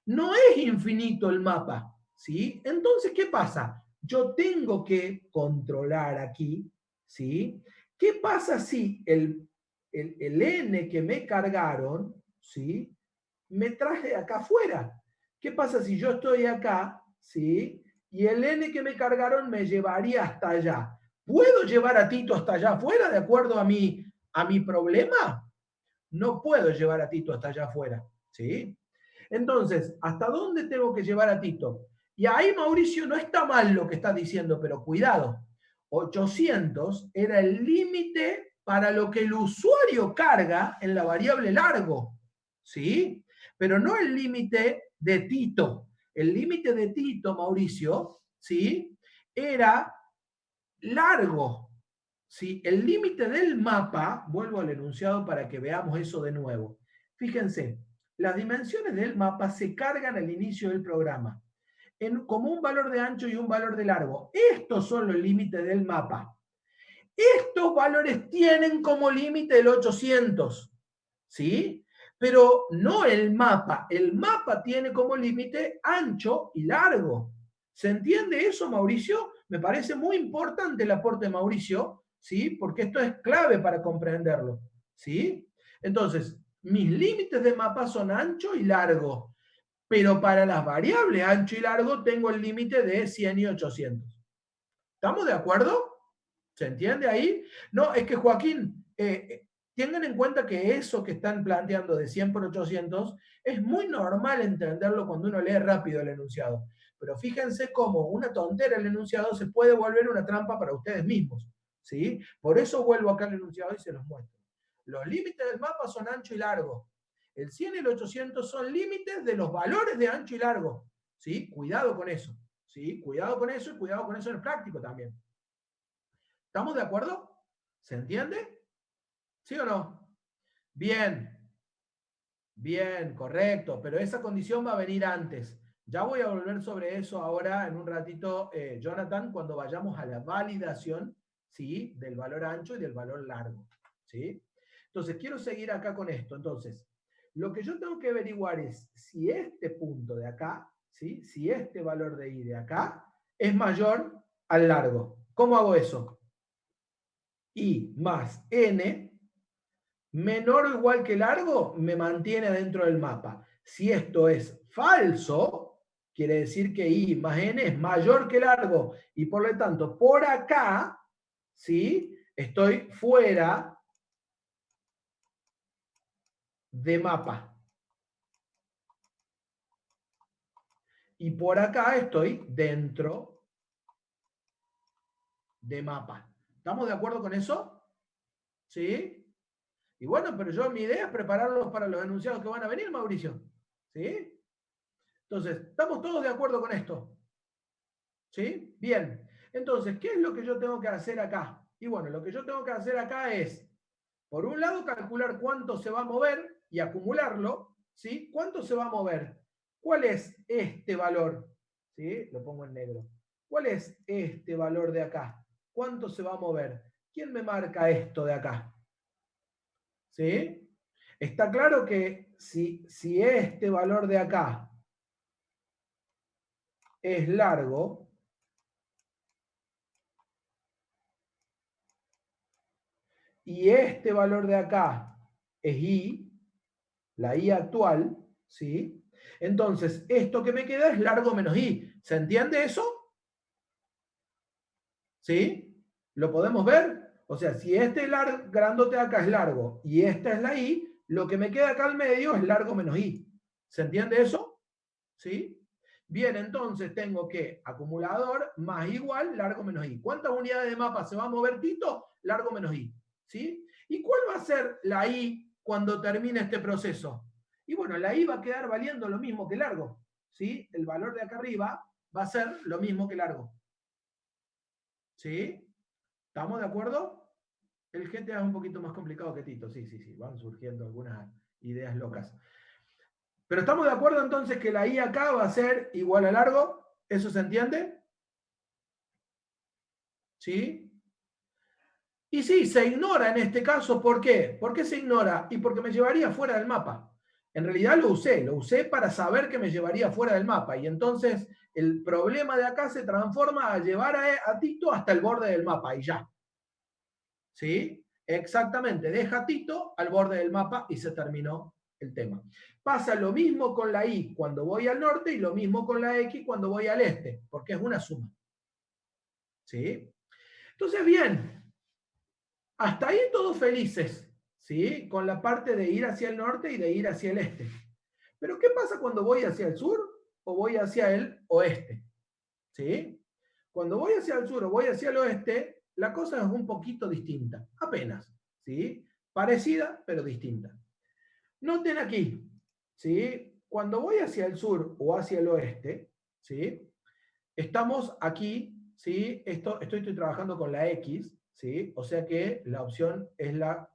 A: no es infinito el mapa, ¿sí? Entonces, ¿qué pasa? Yo tengo que controlar aquí, ¿sí? ¿Qué pasa si el N que me cargaron, ¿sí? Me traje acá afuera? ¿Qué pasa si yo estoy acá, ¿sí? Y el N que me cargaron me llevaría hasta allá. ¿Puedo llevar a Tito hasta allá afuera de acuerdo a mi problema? No puedo llevar a Tito hasta allá afuera, ¿sí? Entonces, ¿hasta dónde tengo que llevar a Tito? Y ahí, Mauricio, no está mal lo que estás diciendo, pero cuidado. 800 era el límite para lo que el usuario carga en la variable largo, ¿sí? Pero no el límite de Tito. El límite de Tito, Mauricio, ¿sí? Era largo, ¿sí? El límite del mapa, vuelvo al enunciado para que veamos eso de nuevo. Fíjense, las dimensiones del mapa se cargan al inicio del programa como un valor de ancho y un valor de largo. Estos son los límites del mapa. Estos valores tienen como límite el 800, ¿sí? Pero no el mapa. El mapa tiene como límite ancho y largo. ¿Se entiende eso, Mauricio? Me parece muy importante el aporte de Mauricio, ¿sí? Porque esto es clave para comprenderlo, ¿sí? Entonces, mis límites de mapa son ancho y largo. Pero para las variables ancho y largo tengo el límite de 100 y 800. ¿Estamos de acuerdo? ¿Se entiende ahí? No, es que Joaquín, tengan en cuenta que eso que están planteando de 100 por 800 es muy normal entenderlo cuando uno lee rápido el enunciado. Pero fíjense cómo una tontera el enunciado se puede volver una trampa para ustedes mismos. ¿Sí? Por eso vuelvo acá al enunciado y se los muestro. Los límites del mapa son ancho y largo. El 100 y el 800 son límites de los valores de ancho y largo. ¿Sí? Cuidado con eso. ¿Sí? Cuidado con eso y cuidado con eso en el práctico también. ¿Estamos de acuerdo? ¿Se entiende? ¿Sí o no? Bien. Bien, correcto. Pero esa condición va a venir antes. Ya voy a volver sobre eso ahora en un ratito, Jonathan, cuando vayamos a la validación, ¿sí? Del valor ancho y del valor largo. ¿Sí? Entonces, quiero seguir acá con esto. Entonces, lo que yo tengo que averiguar es si este punto de acá, ¿sí? Si este valor de I de acá es mayor al largo. ¿Cómo hago eso? I más N menor o igual que largo me mantiene dentro del mapa. Si esto es falso, quiere decir que I más N es mayor que largo y por lo tanto por acá, ¿sí? Estoy fuera de mapa. Y por acá estoy dentro de mapa. ¿Estamos de acuerdo con eso? ¿Sí? Y bueno, pero mi idea es prepararlos para los enunciados que van a venir, Mauricio. ¿Sí? Entonces, ¿estamos todos de acuerdo con esto? ¿Sí? Bien. Entonces, ¿qué es lo que yo tengo que hacer acá? Y bueno, lo que yo tengo que hacer acá es, por un lado, calcular cuánto se va a mover y acumularlo. ¿Sí? ¿Cuánto se va a mover? ¿Cuál es este valor? ¿Sí? Lo pongo en negro. ¿Cuál es este valor de acá? ¿Cuánto se va a mover? ¿Quién me marca esto de acá? ¿Sí? Está claro que si este valor de acá es largo, y este valor de acá es I, la I actual, ¿sí? Entonces, esto que me queda es largo menos I. ¿Se entiende eso? ¿Sí? ¿Lo podemos ver? O sea, si este grandote acá es largo y esta es la I, lo que me queda acá al medio es largo menos I. ¿Se entiende eso? ¿Sí? Bien, entonces tengo que acumulador más igual largo menos I. ¿Cuántas unidades de mapa se va a mover Tito? Largo menos I. ¿Sí? ¿Y cuál va a ser la I cuando termine este proceso? Y bueno, la I va a quedar valiendo lo mismo que largo. ¿Sí? El valor de acá arriba va a ser lo mismo que largo. ¿Sí? ¿Estamos de acuerdo? El GTA es un poquito más complicado que Tito. Sí, sí, sí. Van surgiendo algunas ideas locas. Pero estamos de acuerdo entonces que la I acá va a ser igual a largo. ¿Eso se entiende? ¿Sí? Y sí, se ignora en este caso. ¿Por qué? ¿Por qué se ignora? Y porque me llevaría fuera del mapa. En realidad lo usé para saber que me llevaría fuera del mapa. Y entonces el problema de acá se transforma a llevar a Tito hasta el borde del mapa y ya. ¿Sí? Exactamente, deja a Tito al borde del mapa y se terminó el tema. Pasa lo mismo con la Y cuando voy al norte y lo mismo con la X cuando voy al este, porque es una suma. ¿Sí? Entonces, bien, hasta ahí todos felices, ¿sí? Con la parte de ir hacia el norte y de ir hacia el este. Pero ¿qué pasa cuando voy hacia el sur o voy hacia el oeste? ¿Sí? Cuando voy hacia el sur o voy hacia el oeste, la cosa es un poquito distinta, apenas, ¿sí? Parecida, pero distinta. Noten aquí, ¿sí? Cuando voy hacia el sur o hacia el oeste, ¿sí? Estamos aquí, ¿sí? Estoy trabajando con la X, ¿sí? O sea que la opción es la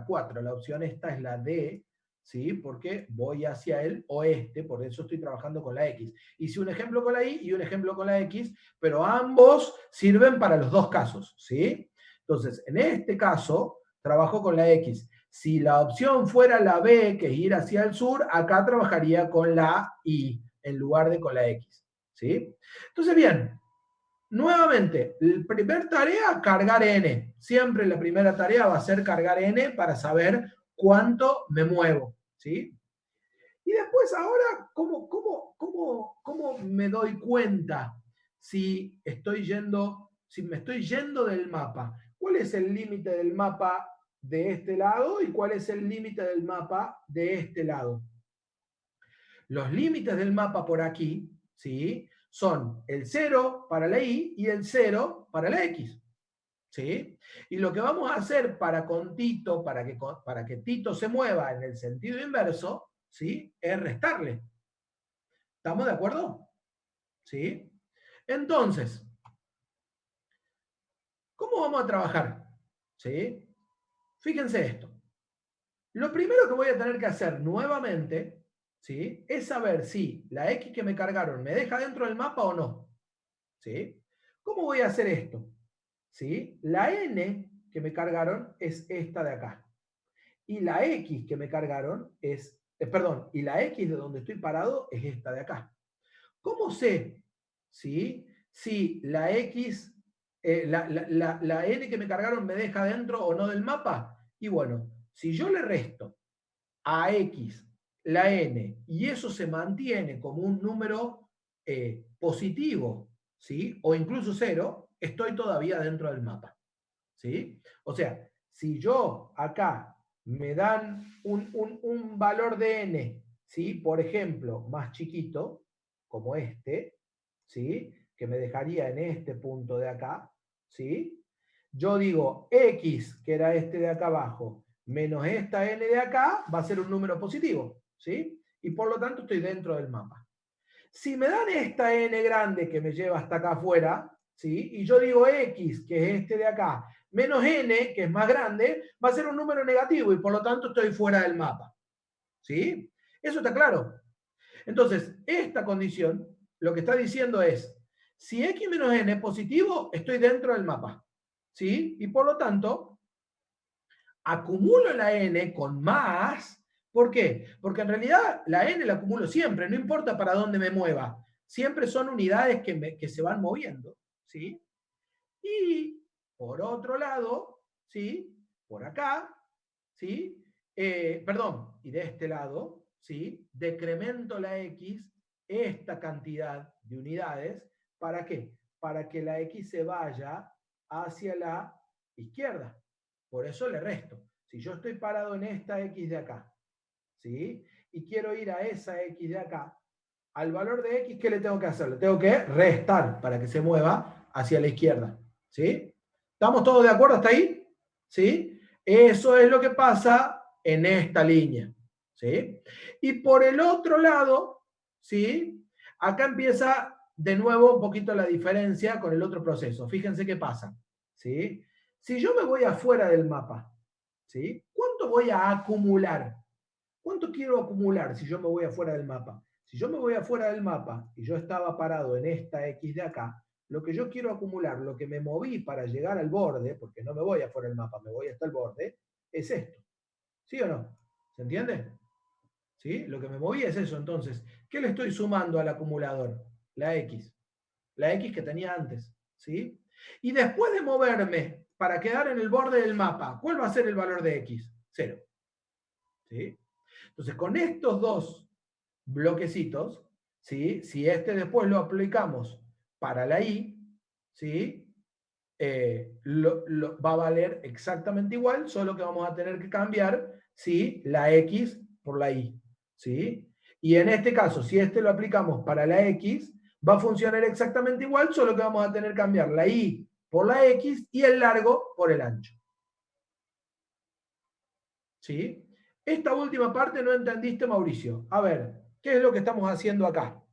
A: 4, la opción esta es la D, ¿sí? Porque voy hacia el oeste, por eso estoy trabajando con la X. Hice un ejemplo con la Y y un ejemplo con la X, pero ambos sirven para los dos casos, ¿sí? Entonces, en este caso, trabajo con la X. Si la opción fuera la B, que es ir hacia el sur, acá trabajaría con la Y en lugar de con la X, ¿sí? Entonces, bien, nuevamente, la primera tarea, cargar N. Siempre la primera tarea va a ser cargar N para saber cuánto me muevo, ¿sí? Y después ahora, ¿cómo me doy cuenta si me estoy yendo del mapa? ¿Cuál es el límite del mapa de este lado y cuál es el límite del mapa de este lado? Los límites del mapa por aquí, ¿sí?, son el 0 para la y el 0 para la x. ¿Sí? Y lo que vamos a hacer para Tito, para que Tito se mueva en el sentido inverso, ¿sí?, es restarle. ¿Estamos de acuerdo? ¿Sí? Entonces, ¿cómo vamos a trabajar? ¿Sí? Fíjense esto. Lo primero que voy a tener que hacer nuevamente, ¿sí?, es saber si la X que me cargaron me deja dentro del mapa o no. ¿Sí? ¿Cómo voy a hacer esto? ¿Sí? La N que me cargaron es esta de acá. Y la X que me cargaron es, perdón, y la X de donde estoy parado es esta de acá. ¿Cómo sé, ¿sí?, si la X, la N que me cargaron me deja dentro o no del mapa? Y bueno, si yo le resto a X la N y eso se mantiene como un número positivo, ¿sí?, o incluso 0, estoy todavía dentro del mapa. ¿Sí? O sea, si yo acá me dan un valor de n, ¿sí?, por ejemplo, más chiquito, como este, ¿sí?, que me dejaría en este punto de acá, ¿sí?, yo digo x, que era este de acá abajo, menos esta n de acá, va a ser un número positivo, ¿sí? Y por lo tanto estoy dentro del mapa. Si me dan esta n grande que me lleva hasta acá afuera, ¿sí?, y yo digo x, que es este de acá, menos n, que es más grande, va a ser un número negativo y por lo tanto estoy fuera del mapa. ¿Sí? ¿Eso está claro? Entonces, esta condición lo que está diciendo es, si x menos n es positivo, estoy dentro del mapa. ¿Sí? Y por lo tanto, acumulo la n con más. ¿Por qué? Porque en realidad la n la acumulo siempre, no importa para dónde me mueva. Siempre son unidades que se van moviendo. ¿Sí? Y por otro lado, ¿sí?, por acá, ¿sí?, perdón, y de este lado, ¿sí?, decremento la X, esta cantidad de unidades, ¿para qué? Para que la X se vaya hacia la izquierda. Por eso le resto. Si yo estoy parado en esta X de acá, ¿sí?, y quiero ir a esa X de acá, al valor de X, ¿qué le tengo que hacer? Le tengo que restar para que se mueva hacia la izquierda. ¿Sí? ¿Estamos todos de acuerdo hasta ahí? ¿Sí? Eso es lo que pasa en esta línea. ¿Sí? Y por el otro lado, ¿sí?, acá empieza de nuevo un poquito la diferencia con el otro proceso. Fíjense qué pasa. ¿Sí? Si yo me voy afuera del mapa, ¿sí?, ¿cuánto voy a acumular? ¿Cuánto quiero acumular si yo me voy afuera del mapa? Si yo me voy afuera del mapa y yo estaba parado en esta X de acá, lo que yo quiero acumular, lo que me moví para llegar al borde, porque no me voy afuera del mapa, me voy hasta el borde, es esto. ¿Sí o no? ¿Se entiende? ¿Sí? Lo que me moví es eso. Entonces, ¿qué le estoy sumando al acumulador? La X. La X que tenía antes. ¿Sí? Y después de moverme para quedar en el borde del mapa, ¿cuál va a ser el valor de X? 0. ¿Sí? Entonces, con estos dos bloquecitos, ¿sí?, si este después lo aplicamos para la y, ¿sí?, va a valer exactamente igual, solo que vamos a tener que cambiar, ¿sí?, la x por la y. ¿Sí? Y en este caso, si este lo aplicamos para la x, va a funcionar exactamente igual, solo que vamos a tener que cambiar la y por la x y el largo por el ancho. ¿Sí? Esta última parte no entendiste, Mauricio. A ver, ¿qué es lo que estamos haciendo acá?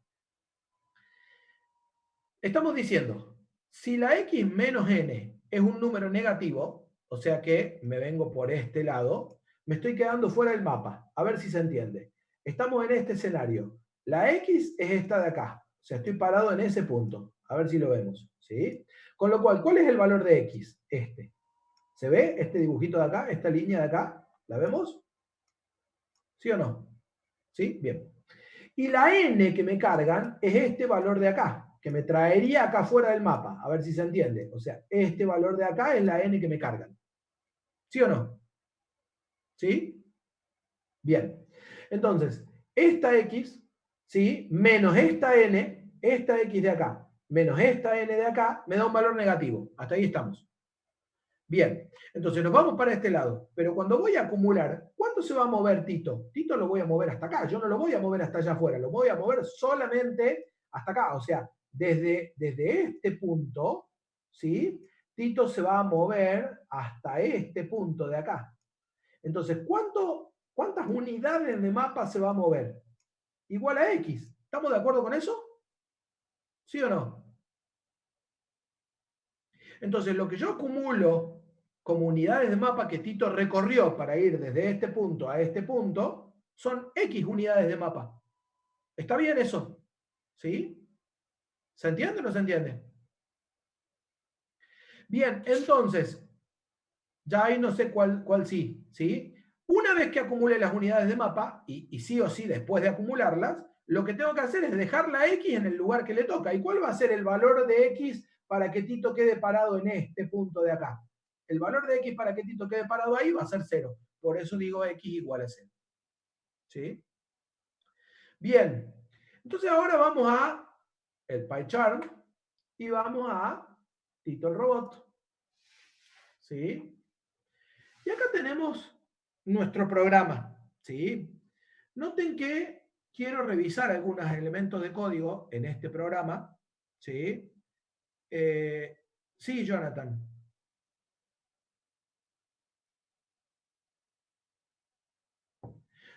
A: Estamos diciendo, si la x menos n es un número negativo, o sea que me vengo por este lado, me estoy quedando fuera del mapa. A ver si se entiende. Estamos en este escenario. La x es esta de acá. O sea, estoy parado en ese punto. A ver si lo vemos. ¿Sí? Con lo cual, ¿cuál es el valor de x? Este. ¿Se ve este dibujito de acá? Esta línea de acá. ¿La vemos? ¿Sí o no? ¿Sí? Bien. Y la n que me cargan es este valor de acá, que me traería acá fuera del mapa. A ver si se entiende. O sea, este valor de acá es la n que me cargan. ¿Sí o no? ¿Sí? Bien. Entonces, esta X, ¿sí? Menos esta N, esta X de acá, menos esta N de acá, me da un valor negativo. Hasta ahí estamos. Bien, entonces nos vamos para este lado. Pero cuando voy a acumular, ¿cuánto se va a mover Tito? Tito lo voy a mover hasta acá. Yo no lo voy a mover hasta allá afuera. Lo voy a mover solamente hasta acá. O sea, desde este punto, ¿sí? Tito se va a mover hasta este punto de acá. Entonces, ¿cuántas unidades de mapa se va a mover? Igual a X. ¿Estamos de acuerdo con eso? ¿Sí o no? Entonces, lo que yo acumulo como unidades de mapa que Tito recorrió para ir desde este punto a este punto, son X unidades de mapa. ¿Está bien eso? ¿Sí? ¿Se entiende o no se entiende? Bien, entonces, ya ahí no sé cuál sí, ¿sí? Una vez que acumule las unidades de mapa, y sí o sí después de acumularlas, lo que tengo que hacer es dejar la X en el lugar que le toca. ¿Y cuál va a ser el valor de X para que Tito quede parado en este punto de acá? El valor de X para que Tito quede parado ahí va a ser 0. Por eso digo X igual a 0. ¿Sí? Bien. Entonces ahora vamos a el pie chart y vamos a Tito el robot. ¿Sí? Y acá tenemos nuestro programa. ¿Sí? Noten que quiero revisar algunos elementos de código en este programa. ¿Sí? Sí, Jonathan.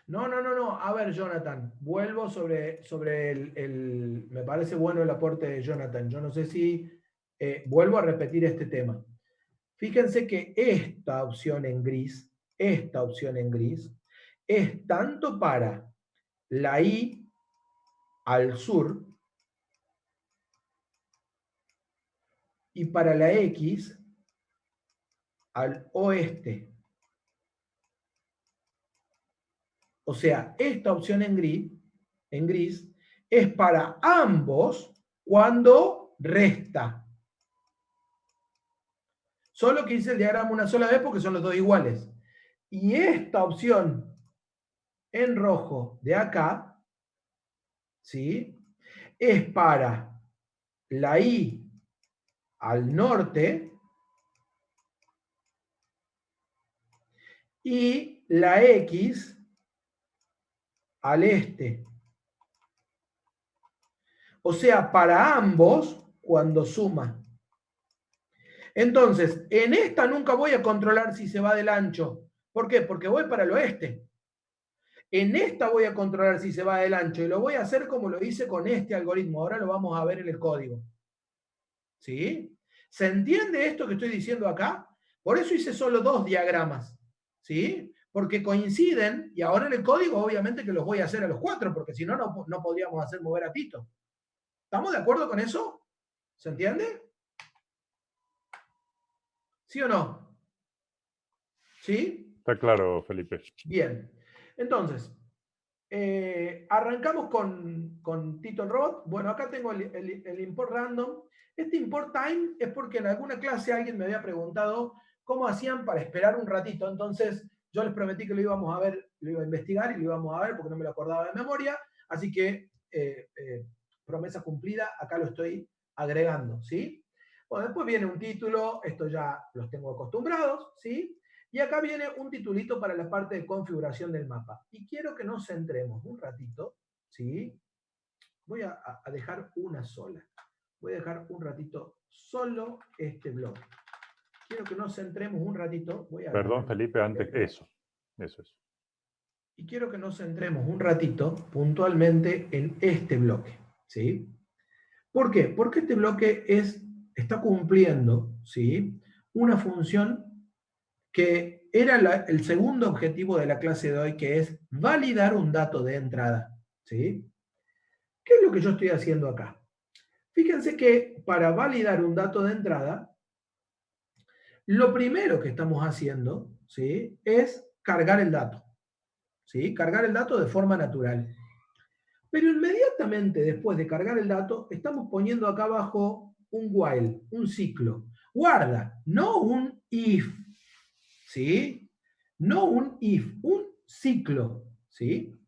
A: No. A ver, Jonathan, vuelvo sobre me parece bueno el aporte de Jonathan. Yo no sé si vuelvo a repetir este tema. Fíjense que esta opción en gris, es tanto para la Y al sur y para la X al oeste. O sea, esta opción en gris es para ambos cuando resta. Solo que hice el diagrama una sola vez porque son los dos iguales. Y esta opción en rojo de acá, ¿sí? Es para la Y al norte y la X al este. O sea, para ambos cuando suma. Entonces, en esta nunca voy a controlar si se va del ancho. ¿Por qué? Porque voy para el oeste. En esta voy a controlar si se va del ancho y lo voy a hacer como lo hice con este algoritmo. Ahora lo vamos a ver en el código. ¿Sí? ¿Se entiende esto que estoy diciendo acá? Por eso hice solo dos diagramas. ¿Sí? Porque coinciden y ahora en el código obviamente que los voy a hacer a los cuatro porque si no, no podríamos hacer mover a Tito. ¿Estamos de acuerdo con eso? ¿Se entiende? ¿Sí o no? ¿Sí?
C: Está claro, Felipe.
A: Bien. Entonces, arrancamos con Tito el Robot. Bueno, acá tengo el import random. Este import time es porque en alguna clase alguien me había preguntado cómo hacían para esperar un ratito. Entonces, yo les prometí que lo íbamos a ver, lo iba a investigar y lo íbamos a ver porque no me lo acordaba de memoria. Así que, promesa cumplida, acá lo estoy agregando, ¿sí? Bueno, después viene un título, esto ya los tengo acostumbrados, ¿sí? Y acá viene un titulito para la parte de configuración del mapa. Y quiero que nos centremos un ratito, ¿sí? Voy a dejar una sola. Voy a dejar un ratito solo este blog. Quiero que nos centremos un ratito.
C: Perdón, Felipe, antes eso.
A: Y quiero que nos centremos un ratito puntualmente en este bloque, ¿sí? ¿Por qué? Porque este bloque está cumpliendo, ¿sí? Una función que era el segundo objetivo de la clase de hoy, que es validar un dato de entrada. ¿Sí? ¿Qué es lo que yo estoy haciendo acá? Fíjense que para validar un dato de entrada, lo primero que estamos haciendo, ¿sí?, es cargar el dato. ¿Sí? Cargar el dato de forma natural. Pero inmediatamente después de cargar el dato, estamos poniendo acá abajo un while, un ciclo. Guarda, no un if. ¿Sí? No un if, un ciclo, ¿sí?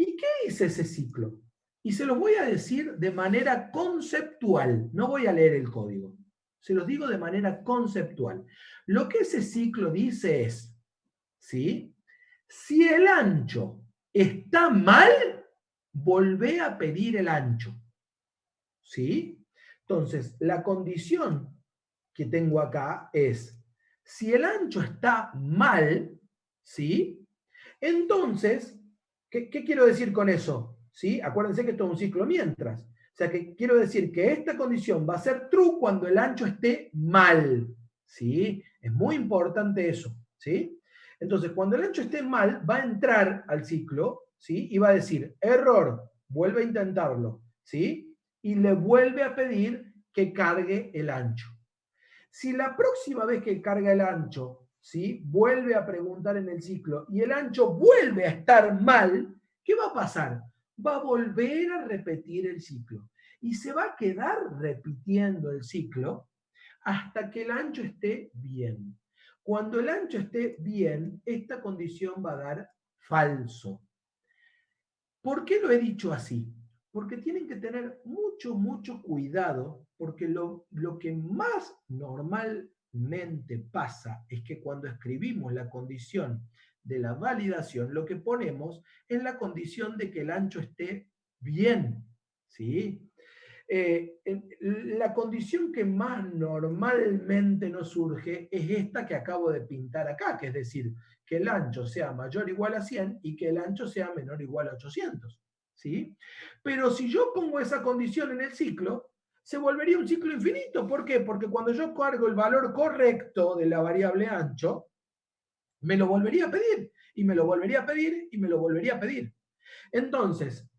A: ¿Y qué dice ese ciclo? Y se los voy a decir de manera conceptual, no voy a leer el código. Se los digo de manera conceptual. Lo que ese ciclo dice es, ¿sí? Si el ancho está mal, volvé a pedir el ancho. ¿Sí? Entonces, la condición que tengo acá es, si el ancho está mal, ¿sí? Entonces, ¿qué quiero decir con eso? ¿Sí? Acuérdense que esto es un ciclo mientras. O sea, que quiero decir que esta condición va a ser true cuando el ancho esté mal. ¿Sí? Es muy importante eso. ¿Sí? Entonces, cuando el ancho esté mal, va a entrar al ciclo, ¿sí? Y va a decir, error, vuelve a intentarlo, ¿sí? Y le vuelve a pedir que cargue el ancho. Si la próxima vez que carga el ancho, ¿sí? Vuelve a preguntar en el ciclo y el ancho vuelve a estar mal, ¿qué va a pasar? Va a volver a repetir el ciclo y se va a quedar repitiendo el ciclo hasta que el ancho esté bien. Cuando el ancho esté bien, esta condición va a dar falso. ¿Por qué lo he dicho así? Porque tienen que tener mucho cuidado, porque lo que más normalmente pasa es que cuando escribimos la condición de la validación, lo que ponemos es la condición de que el ancho esté bien, ¿sí? La condición que más normalmente nos surge es esta que acabo de pintar acá, que es decir, que el ancho sea mayor o igual a 100 y que el ancho sea menor o igual a 800. ¿Sí? Pero si yo pongo esa condición en el ciclo, se volvería un ciclo infinito. ¿Por qué? Porque cuando yo cargo el valor correcto de la variable ancho, me lo volvería a pedir, y me lo volvería a pedir, y me lo volvería a pedir. Entonces,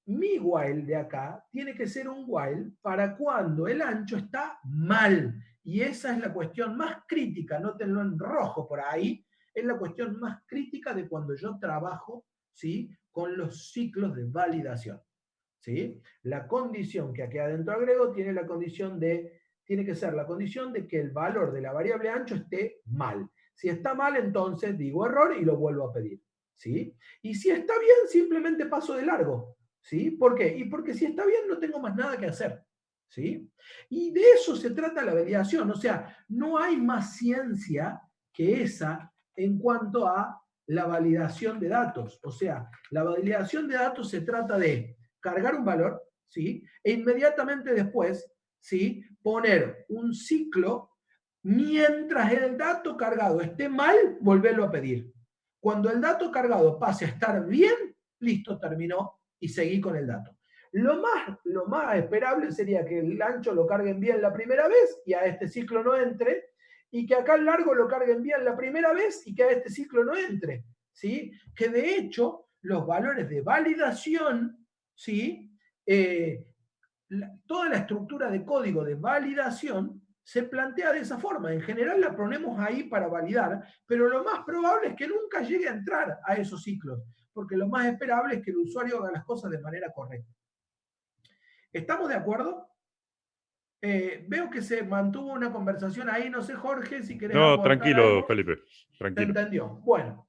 A: mi while de acá tiene que ser un while para cuando el ancho está mal. Y esa es la cuestión más crítica, nótenlo en rojo por ahí, es la cuestión más crítica de cuando yo trabajo, ¿sí? Con los ciclos de validación. ¿Sí? La condición que aquí adentro agrego tiene que ser la condición de que el valor de la variable ancho esté mal. Si está mal, entonces digo error y lo vuelvo a pedir. ¿Sí? Y si está bien, simplemente paso de largo. ¿Sí? ¿Por qué? Y porque si está bien no tengo más nada que hacer. ¿Sí? Y de eso se trata la validación. O sea, no hay más ciencia que esa en cuanto a la validación de datos. O sea, la validación de datos se trata de cargar un valor, ¿sí? E inmediatamente después, ¿sí? Poner un ciclo mientras el dato cargado esté mal, volverlo a pedir. Cuando el dato cargado pase a estar bien, listo, terminó y seguí con el dato. Lo más esperable sería que el ancho lo carguen bien la primera vez y a este ciclo no entre, y que acá el largo lo carguen bien la primera vez y que a este ciclo no entre. ¿Sí? Que de hecho los valores de validación, ¿sí? Toda la estructura de código de validación se plantea de esa forma. En general la ponemos ahí para validar, pero lo más probable es que nunca llegue a entrar a esos ciclos, porque lo más esperable es que el usuario haga las cosas de manera correcta. ¿Estamos de acuerdo? Veo que se mantuvo una conversación ahí, no sé, Jorge, si querés
C: No,
A: aportar
C: tranquilo,
A: algo.
C: Felipe,
A: ¿Se
C: tranquilo.
A: entendió? Bueno,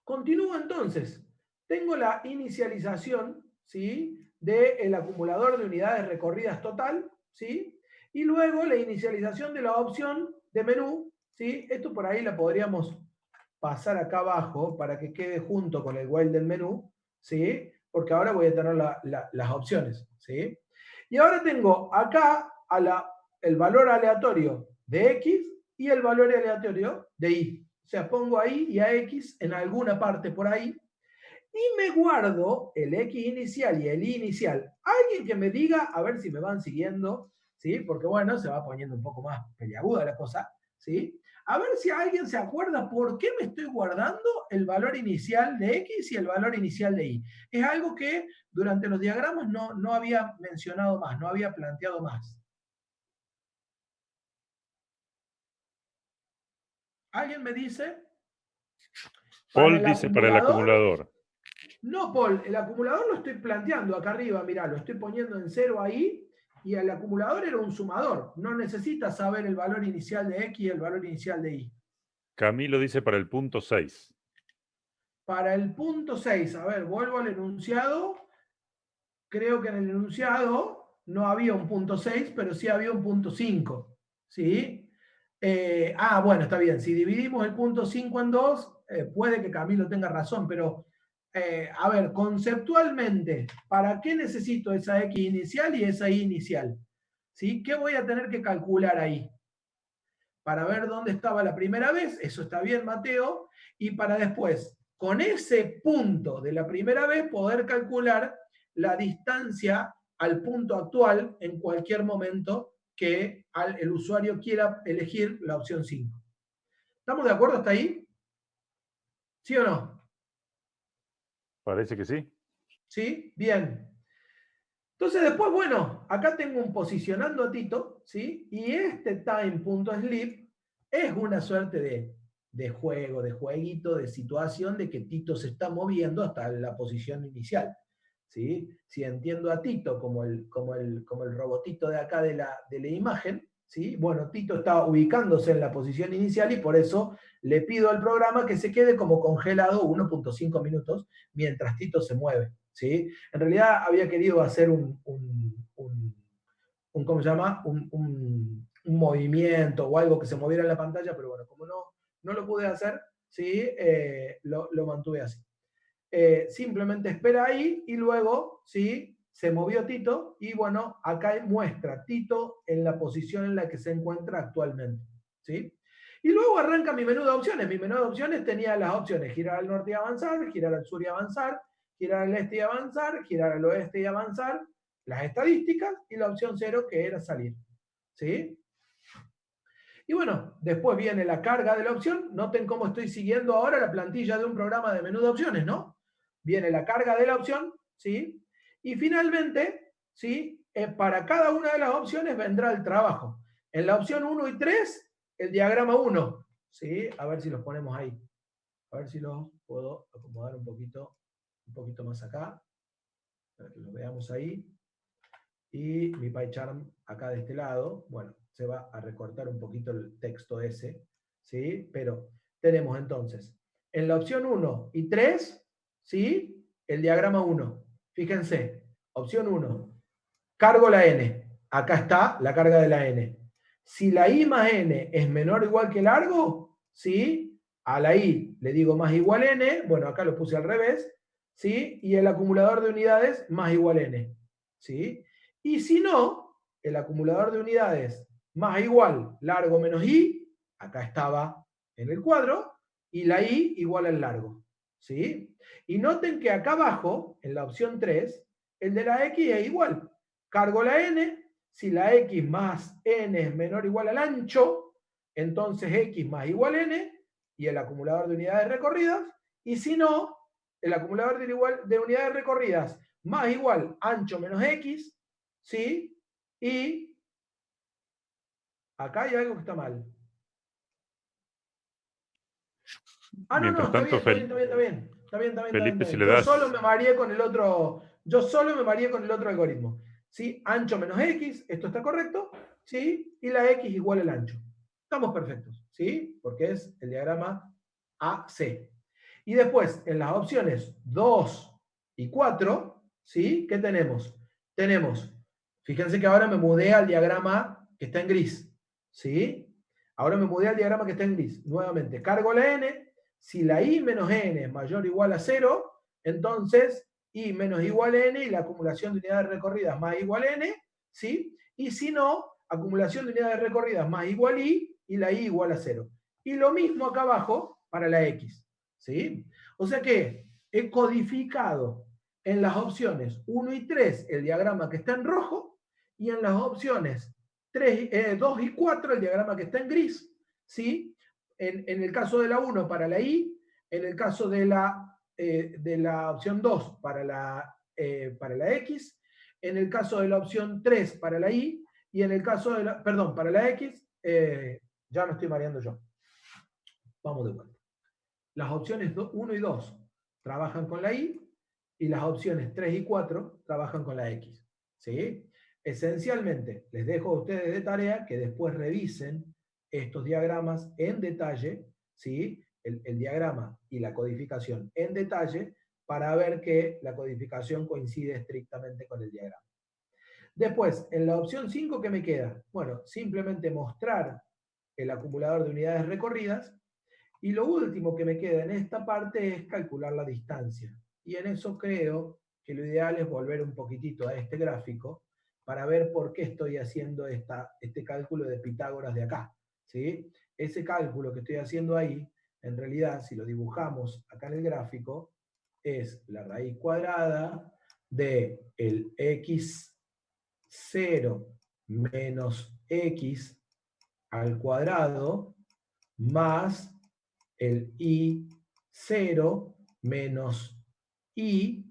A: continúo entonces. Tengo la inicialización, ¿sí? Del acumulador de unidades recorridas total, ¿sí? Y luego la inicialización de la opción de menú, ¿sí? Esto por ahí la podríamos pasar acá abajo para que quede junto con el while del menú, ¿sí? Porque ahora voy a tener las opciones, ¿sí? Y ahora tengo acá el valor aleatorio de X y el valor aleatorio de Y. O sea, pongo ahí y a X en alguna parte por ahí y me guardo el X inicial y el Y inicial. Alguien que me diga, a ver si me van siguiendo, ¿sí? Porque bueno, se va poniendo un poco más peliaguda la cosa, ¿sí? A ver si alguien se acuerda por qué me estoy guardando el valor inicial de X y el valor inicial de Y. Es algo que durante los diagramas no había mencionado más, no había planteado más. ¿Alguien me dice?
C: Paul dice para el acumulador.
A: No, Paul, el acumulador lo estoy planteando acá arriba, mirá, lo estoy poniendo en 0 ahí, y el acumulador era un sumador. No necesitas saber el valor inicial de X y el valor inicial de Y.
C: Camilo dice para el punto 6.
A: para el punto 6, a ver, vuelvo al enunciado. Creo que en el enunciado no había un punto 6, pero sí había un punto 5. ¿Sí? Bueno, está bien. Si dividimos el punto 5 en 2, puede que Camilo tenga razón, pero a ver, conceptualmente, ¿para qué necesito esa X inicial y esa Y inicial? ¿Sí? ¿Qué voy a tener que calcular ahí? Para ver dónde estaba la primera vez, eso está bien, Mateo, y para después, con ese punto de la primera vez, poder calcular la distancia al punto actual en cualquier momento que el usuario quiera elegir la opción 5. ¿Estamos de acuerdo hasta ahí? ¿Sí o no?
C: Parece que sí.
A: ¿Sí? Bien. Entonces después, bueno, acá tengo un posicionando a Tito, ¿sí? Y este time.sleep es una suerte de juego, de jueguito, de situación de que Tito se está moviendo hasta la posición inicial, ¿sí? Si entiendo a Tito como el robotito de acá de la imagen, ¿sí? Bueno, Tito está ubicándose en la posición inicial y por eso le pido al programa que se quede como congelado 1.5 minutos mientras Tito se mueve, ¿sí? En realidad había querido hacer ¿cómo se llama? Un movimiento o algo que se moviera en la pantalla, pero bueno, como no lo pude hacer, ¿sí? Lo mantuve así. Simplemente espera ahí y luego, ¿sí? Se movió Tito y bueno, acá muestra Tito en la posición en la que se encuentra actualmente, ¿sí? Y luego arranca mi menú de opciones. Mi menú de opciones tenía las opciones girar al norte y avanzar, girar al sur y avanzar, girar al este y avanzar, girar al oeste y avanzar, las estadísticas y la opción 0 que era salir, ¿sí? Y bueno, después viene la carga de la opción. Noten cómo estoy siguiendo ahora la plantilla de un programa de menú de opciones, ¿no? Viene la carga de la opción, ¿sí? Y finalmente, ¿sí? Para cada una de las opciones vendrá el trabajo. En la opción 1 y 3, el diagrama 1, ¿sí? A ver si los ponemos ahí. A ver si los puedo acomodar un poquito más acá, para que lo veamos ahí. Y mi PyCharm acá de este lado, bueno, se va a recortar un poquito el texto ese, ¿sí? Pero tenemos entonces, en la opción 1 y 3, ¿sí? El diagrama 1. Fíjense, opción 1, cargo la n. Acá está la carga de la n. Si la i más n es menor o igual que largo, ¿sí? A la i le digo más igual n, bueno, acá lo puse al revés, ¿sí? Y el acumulador de unidades más igual n, ¿sí? Y si no, el acumulador de unidades más igual largo menos i, acá estaba en el cuadro, y la i igual al largo, ¿sí? Y noten que acá abajo, en la opción 3, el de la x es igual. Cargo la n, si la x más n es menor o igual al ancho, entonces x más igual n, y el acumulador de unidades recorridas, y si no, el acumulador de unidades recorridas más igual ancho menos x, ¿sí? Y acá hay algo que está mal. No,
C: Mientras
A: está
C: tanto,
A: bien. Está
C: Felipe, si
A: bien.
C: le
A: Yo
C: das...
A: solo me mareé con el otro, algoritmo. ¿Sí? Ancho menos x, esto está correcto, ¿sí? Y la x igual al ancho. Estamos perfectos, ¿sí? Porque es el diagrama AC. Y después, en las opciones 2 y 4, ¿sí? ¿Qué tenemos? Tenemos, fíjense que ahora me mudé al diagrama que está en gris, ¿sí? Ahora me mudé al diagrama que está en gris. Nuevamente, cargo la n. Si la i menos n es mayor o igual a 0, entonces i menos igual a n y la acumulación de unidades recorridas más igual a n, ¿sí? Y si no, acumulación de unidades recorridas más igual i y la i igual a 0. Y lo mismo acá abajo para la x, ¿sí? O sea que he codificado en las opciones 1 y 3 el diagrama que está en rojo y en las opciones 2 y 4 el diagrama que está en gris, ¿sí? En el caso de la 1 para la i, en el caso de la opción 2 para la x, en el caso de la opción 3 para la y en el caso de la, perdón, para la x, ya me estoy mareando yo. Vamos de vuelta. Las opciones 1 y 2 trabajan con la y las opciones 3 y 4 trabajan con la x, ¿sí? Esencialmente, les dejo a ustedes de tarea que después revisen estos diagramas en detalle, ¿sí? el diagrama y la codificación en detalle para ver que la codificación coincide estrictamente con el diagrama. Después, en la opción 5, ¿qué me queda? Bueno, simplemente mostrar el acumulador de unidades recorridas, y lo último que me queda en esta parte es calcular la distancia. Y en eso creo que lo ideal es volver un poquitito a este gráfico para ver por qué estoy haciendo este cálculo de Pitágoras de acá, ¿sí? Ese cálculo que estoy haciendo ahí, en realidad, si lo dibujamos acá en el gráfico, es la raíz cuadrada de el x0 menos x al cuadrado más el i0 menos i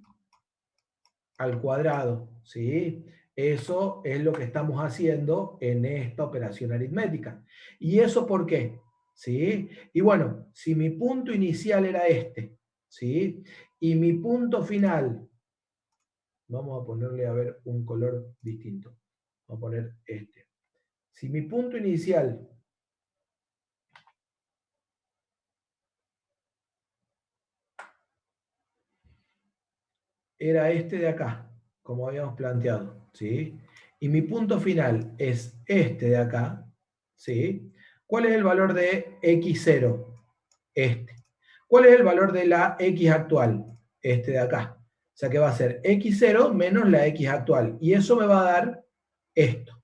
A: al cuadrado, ¿sí? Eso es lo que estamos haciendo en esta operación aritmética. ¿Y eso por qué? ¿Sí? Y bueno, si mi punto inicial era este, ¿sí? Y mi punto final, vamos a ponerle a ver un color distinto. Vamos a poner este. Si mi punto inicial era este de acá, como habíamos planteado, ¿sí? Y mi punto final es este de acá, ¿sí? ¿Cuál es el valor de x0? Este. ¿Cuál es el valor de la x actual? Este de acá. O sea que va a ser x0 menos la x actual. Y eso me va a dar esto.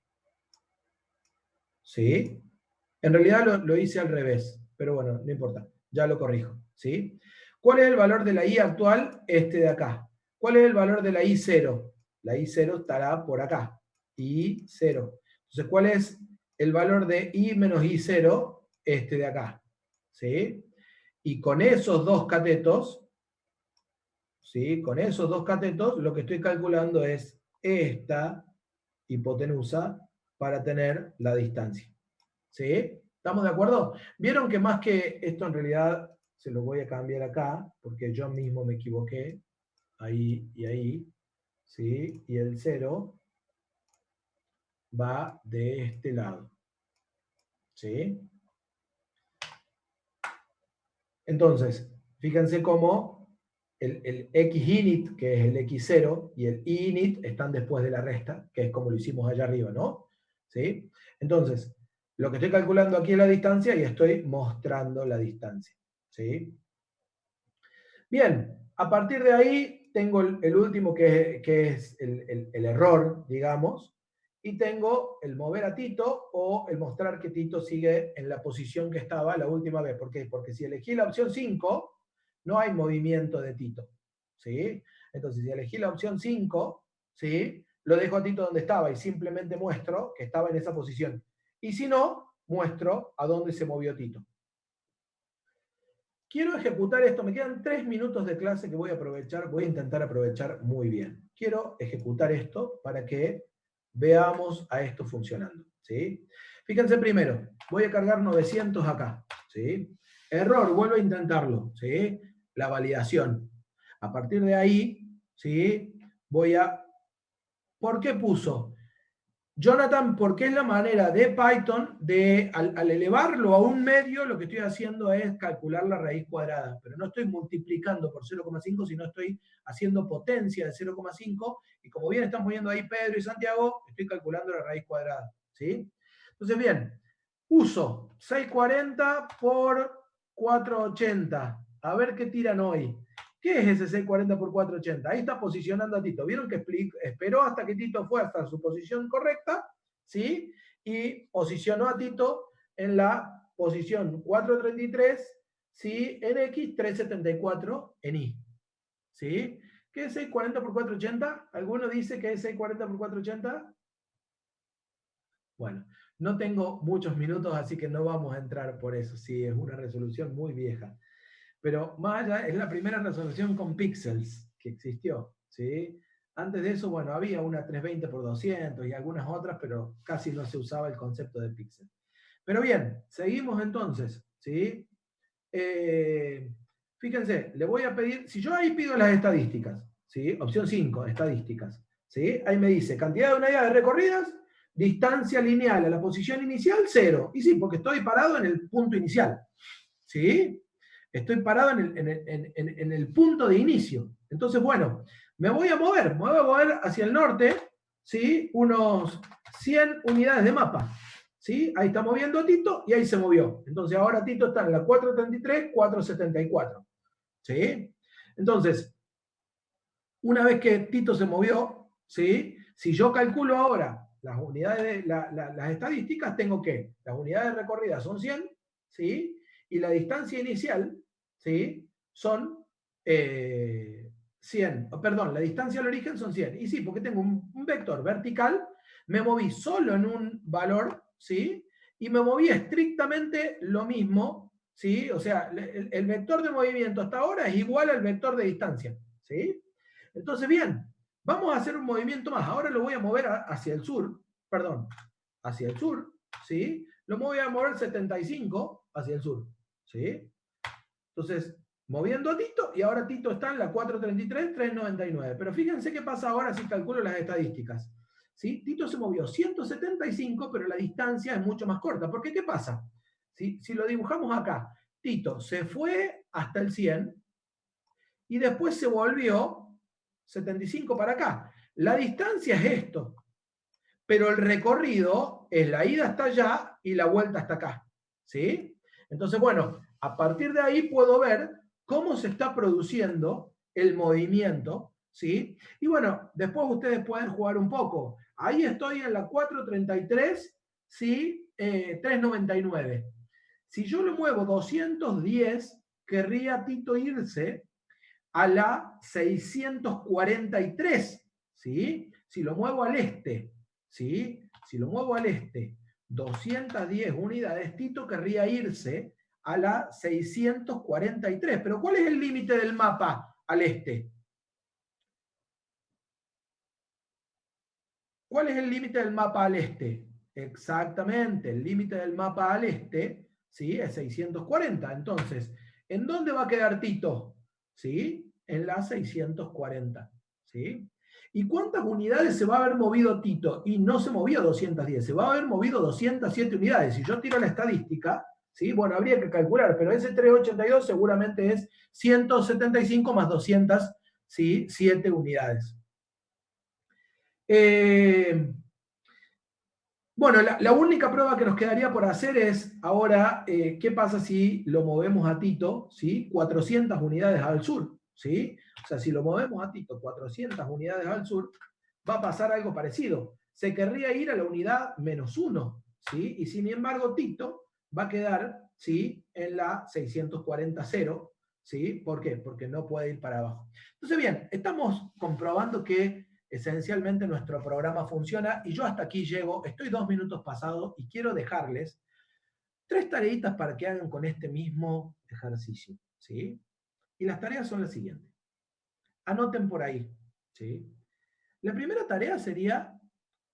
A: ¿Sí? En realidad lo hice al revés, pero bueno, no importa, ya lo corrijo. ¿Sí? ¿Cuál es el valor de la i actual? Este de acá. ¿Cuál es el valor de la i0? La i0 estará por acá. i0. Entonces, ¿cuál es el valor de i menos i0? Este de acá. ¿Sí? Y con esos dos catetos, ¿sí? Con esos dos catetos, lo que estoy calculando es esta hipotenusa para tener la distancia. ¿Sí? ¿Estamos de acuerdo? Vieron que más que esto en realidad se lo voy a cambiar acá, porque yo mismo me equivoqué, ahí y ahí, ¿sí? Y el 0 va de este lado, ¿sí? Entonces, fíjense cómo el x init, que es el x0, y el i init están después de la resta, que es como lo hicimos allá arriba, ¿no? ¿Sí? Entonces, lo que estoy calculando aquí es la distancia y estoy mostrando la distancia, ¿sí? Bien, a partir de ahí tengo el último que es el error, digamos, y tengo el mover a Tito o el mostrar que Tito sigue en la posición que estaba la última vez. ¿Por qué? Porque si elegí la opción 5, no hay movimiento de Tito, ¿sí? Entonces, si elegí la opción 5, ¿sí? Lo dejo a Tito donde estaba y simplemente muestro que estaba en esa posición. Y si no, muestro a dónde se movió Tito. Quiero ejecutar esto, me quedan 3 minutos de clase que voy a intentar aprovechar muy bien. Quiero ejecutar esto para que veamos a esto funcionando, ¿sí? Fíjense primero, voy a cargar 900 acá, ¿sí? Error, vuelvo a intentarlo, ¿sí? La validación. A partir de ahí, ¿sí? ¿Por qué puso? Jonathan, porque es la manera de Python de, al elevarlo a un medio, lo que estoy haciendo es calcular la raíz cuadrada, pero no estoy multiplicando por 0,5, sino estoy haciendo potencia de 0,5, y como bien están poniendo ahí Pedro y Santiago, estoy calculando la raíz cuadrada, ¿sí? Entonces, bien, uso 640 por 480, a ver qué tiran hoy. ¿Qué es ese 640 por 480? Ahí está posicionando a Tito. ¿Vieron que esperó hasta que Tito fue hasta su posición correcta? ¿Sí? Y posicionó a Tito en la posición 433, ¿sí? En X, 374 en Y. ¿Sí? ¿Qué es 640 por 480? ¿Alguno dice que es 640 por 480? Bueno, no tengo muchos minutos, así que no vamos a entrar por eso. Sí, es una resolución muy vieja. Pero más allá, es la primera resolución con píxeles que existió, ¿sí? Antes de eso, bueno, había una 320 por 200 y algunas otras, pero casi no se usaba el concepto de píxel. Pero bien, seguimos entonces, ¿sí? Fíjense, le voy a pedir, si yo ahí pido las estadísticas, ¿sí? Opción 5, estadísticas, ¿sí? Ahí me dice, cantidad de unidades recorridas, distancia lineal a la posición inicial, 0. Y sí, porque estoy parado en el punto inicial, ¿sí? Estoy parado en el punto de inicio. Entonces, bueno, me voy a mover hacia el norte, ¿sí? Unos 100 unidades de mapa. ¿Sí? Ahí está moviendo Tito y ahí se movió. Entonces ahora Tito está en la 433, 474. ¿Sí? Entonces, una vez que Tito se movió, ¿sí? Si yo calculo ahora las unidades, las estadísticas, tengo que las unidades recorridas son 100, ¿sí? Y la distancia inicial, ¿sí? Son 100. Perdón, la distancia al origen son 100. Y sí, porque tengo un vector vertical, me moví solo en un valor, ¿sí? Y me moví estrictamente lo mismo, ¿sí? O sea, el vector de movimiento hasta ahora es igual al vector de distancia, ¿sí? Entonces, bien, vamos a hacer un movimiento más. Ahora lo voy a mover hacia el sur, perdón, hacia el sur, ¿sí? Lo voy a mover 75 hacia el sur, ¿sí? Entonces, moviendo a Tito, y ahora Tito está en la 433, 399. Pero fíjense qué pasa ahora si calculo las estadísticas. ¿Sí? Tito se movió 175, pero la distancia es mucho más corta. ¿Por qué? ¿Qué pasa? ¿Sí? Si lo dibujamos acá, Tito se fue hasta el 100 y después se volvió 75 para acá. La distancia es esto, pero el recorrido es la ida hasta allá y la vuelta hasta acá. ¿Sí? Entonces, bueno, a partir de ahí puedo ver cómo se está produciendo el movimiento, ¿sí? Y bueno, después ustedes pueden jugar un poco. Ahí estoy en la 433, ¿sí? 399. Si yo lo muevo 210, querría Tito irse a la 643, ¿sí? Si lo muevo al este, ¿sí? Si lo muevo al este, 210 unidades, Tito querría irse a la 643. Pero ¿cuál es el límite del mapa al este? ¿Cuál es el límite del mapa al este? Exactamente, el límite del mapa al este, ¿sí? Es 640. Entonces, ¿en dónde va a quedar Tito? ¿Sí? En la 640. ¿Sí? ¿Y cuántas unidades se va a haber movido Tito? Y no se movió 210, se va a haber movido 207 unidades. Si yo tiro la estadística, ¿sí? Bueno, habría que calcular, pero ese 382 seguramente es 175 más 200, ¿sí? 7 unidades. Bueno, la única prueba que nos quedaría por hacer es ahora, ¿qué pasa si lo movemos a Tito, ¿sí? 400 unidades al sur, ¿sí? O sea, si lo movemos a Tito 400 unidades al sur, va a pasar algo parecido. Se querría ir a la unidad -1, ¿sí? Y sin embargo, Tito va a quedar, ¿sí? En la 640-0, ¿sí? ¿Por qué? Porque no puede ir para abajo. Entonces, bien, estamos comprobando que esencialmente nuestro programa funciona y yo hasta aquí llego, estoy 2 minutos pasado y quiero dejarles 3 tareitas para que hagan con este mismo ejercicio, ¿sí? Y las tareas son las siguientes. Anoten por ahí, ¿sí? La primera tarea sería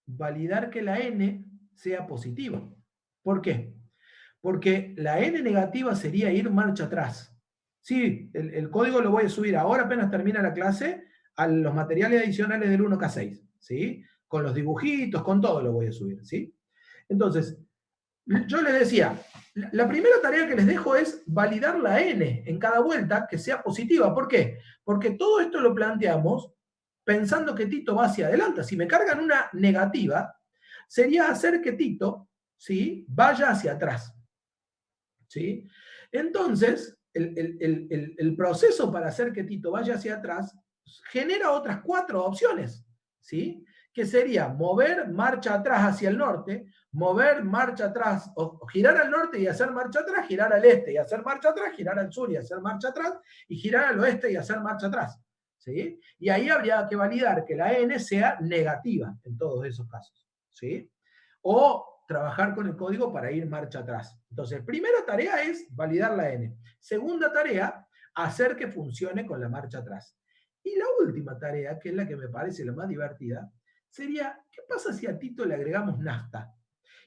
A: validar que la n sea positiva. ¿Por qué? Porque la n negativa sería ir marcha atrás. Sí, el código lo voy a subir ahora apenas termina la clase a los materiales adicionales del 1K6, ¿sí? Con los dibujitos, con todo lo voy a subir, ¿sí? Entonces, yo les decía, la primera tarea que les dejo es validar la n en cada vuelta que sea positiva. ¿Por qué? Porque todo esto lo planteamos pensando que Tito va hacia adelante. Si me cargan una negativa, sería hacer que Tito, ¿sí? Vaya hacia atrás. ¿Sí? Entonces, el proceso para hacer que Tito vaya hacia atrás genera otras 4 opciones, ¿sí? Que sería mover marcha atrás hacia el norte, mover marcha atrás, o girar al norte y hacer marcha atrás, girar al este y hacer marcha atrás, girar al sur y hacer marcha atrás, y girar al oeste y hacer marcha atrás, ¿sí? Y ahí habría que validar que la n sea negativa en todos esos casos, ¿sí? O trabajar con el código para ir marcha atrás. Entonces, primera tarea es validar la n. Segunda tarea, hacer que funcione con la marcha atrás. Y la última tarea, que es la que me parece la más divertida, sería, ¿qué pasa si a Tito le agregamos nafta?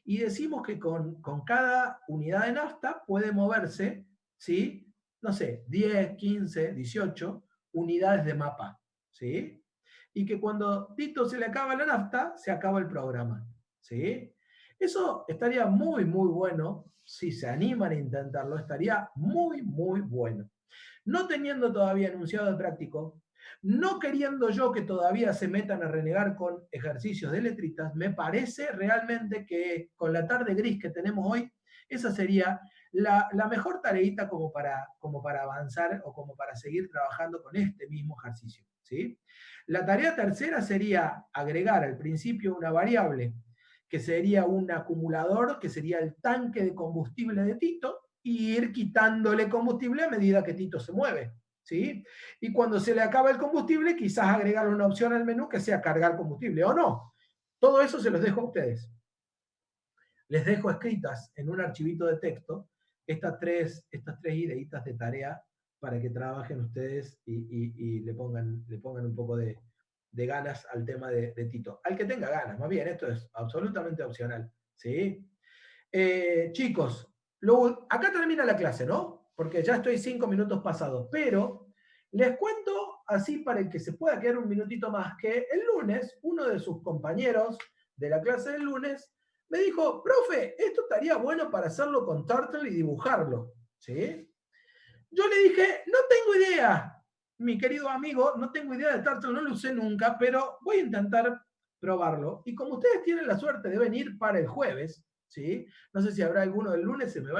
A: Y decimos que con cada unidad de nafta puede moverse, ¿sí? No sé, 10, 15, 18 unidades de mapa, ¿sí? Y que cuando Tito se le acaba la nafta, se acaba el programa, ¿sí? Eso estaría muy, muy bueno. Si se animan a intentarlo, estaría muy, muy bueno. No teniendo todavía enunciado de práctico, no queriendo yo que todavía se metan a renegar con ejercicios de letritas, me parece realmente que con la tarde gris que tenemos hoy, esa sería la mejor tareita como para avanzar o como para seguir trabajando con este mismo ejercicio, ¿sí? La tarea tercera sería agregar al principio una variable que sería un acumulador, que sería el tanque de combustible de Tito, y ir quitándole combustible a medida que Tito se mueve, ¿sí? Y cuando se le acaba el combustible, quizás agregarle una opción al menú que sea cargar combustible, o no. Todo eso se los dejo a ustedes. Les dejo escritas en un archivito de texto estas tres ideitas de tarea para que trabajen ustedes y le pongan un poco de ganas al tema de Tito. Al que tenga ganas, más bien, esto es absolutamente opcional, ¿sí? Chicos, acá termina la clase, ¿no? Porque ya estoy 5 minutos pasados, pero les cuento así para el que se pueda quedar un minutito más, que el lunes uno de sus compañeros de la clase del lunes me dijo, profe, esto estaría bueno para hacerlo con Turtle y dibujarlo, ¿sí? Yo le dije, no tengo idea, mi querido amigo, no tengo idea de Turtle, no lo usé nunca, pero voy a intentar probarlo. Y como ustedes tienen la suerte de venir para el jueves, ¿sí? No sé si habrá alguno del lunes, se me va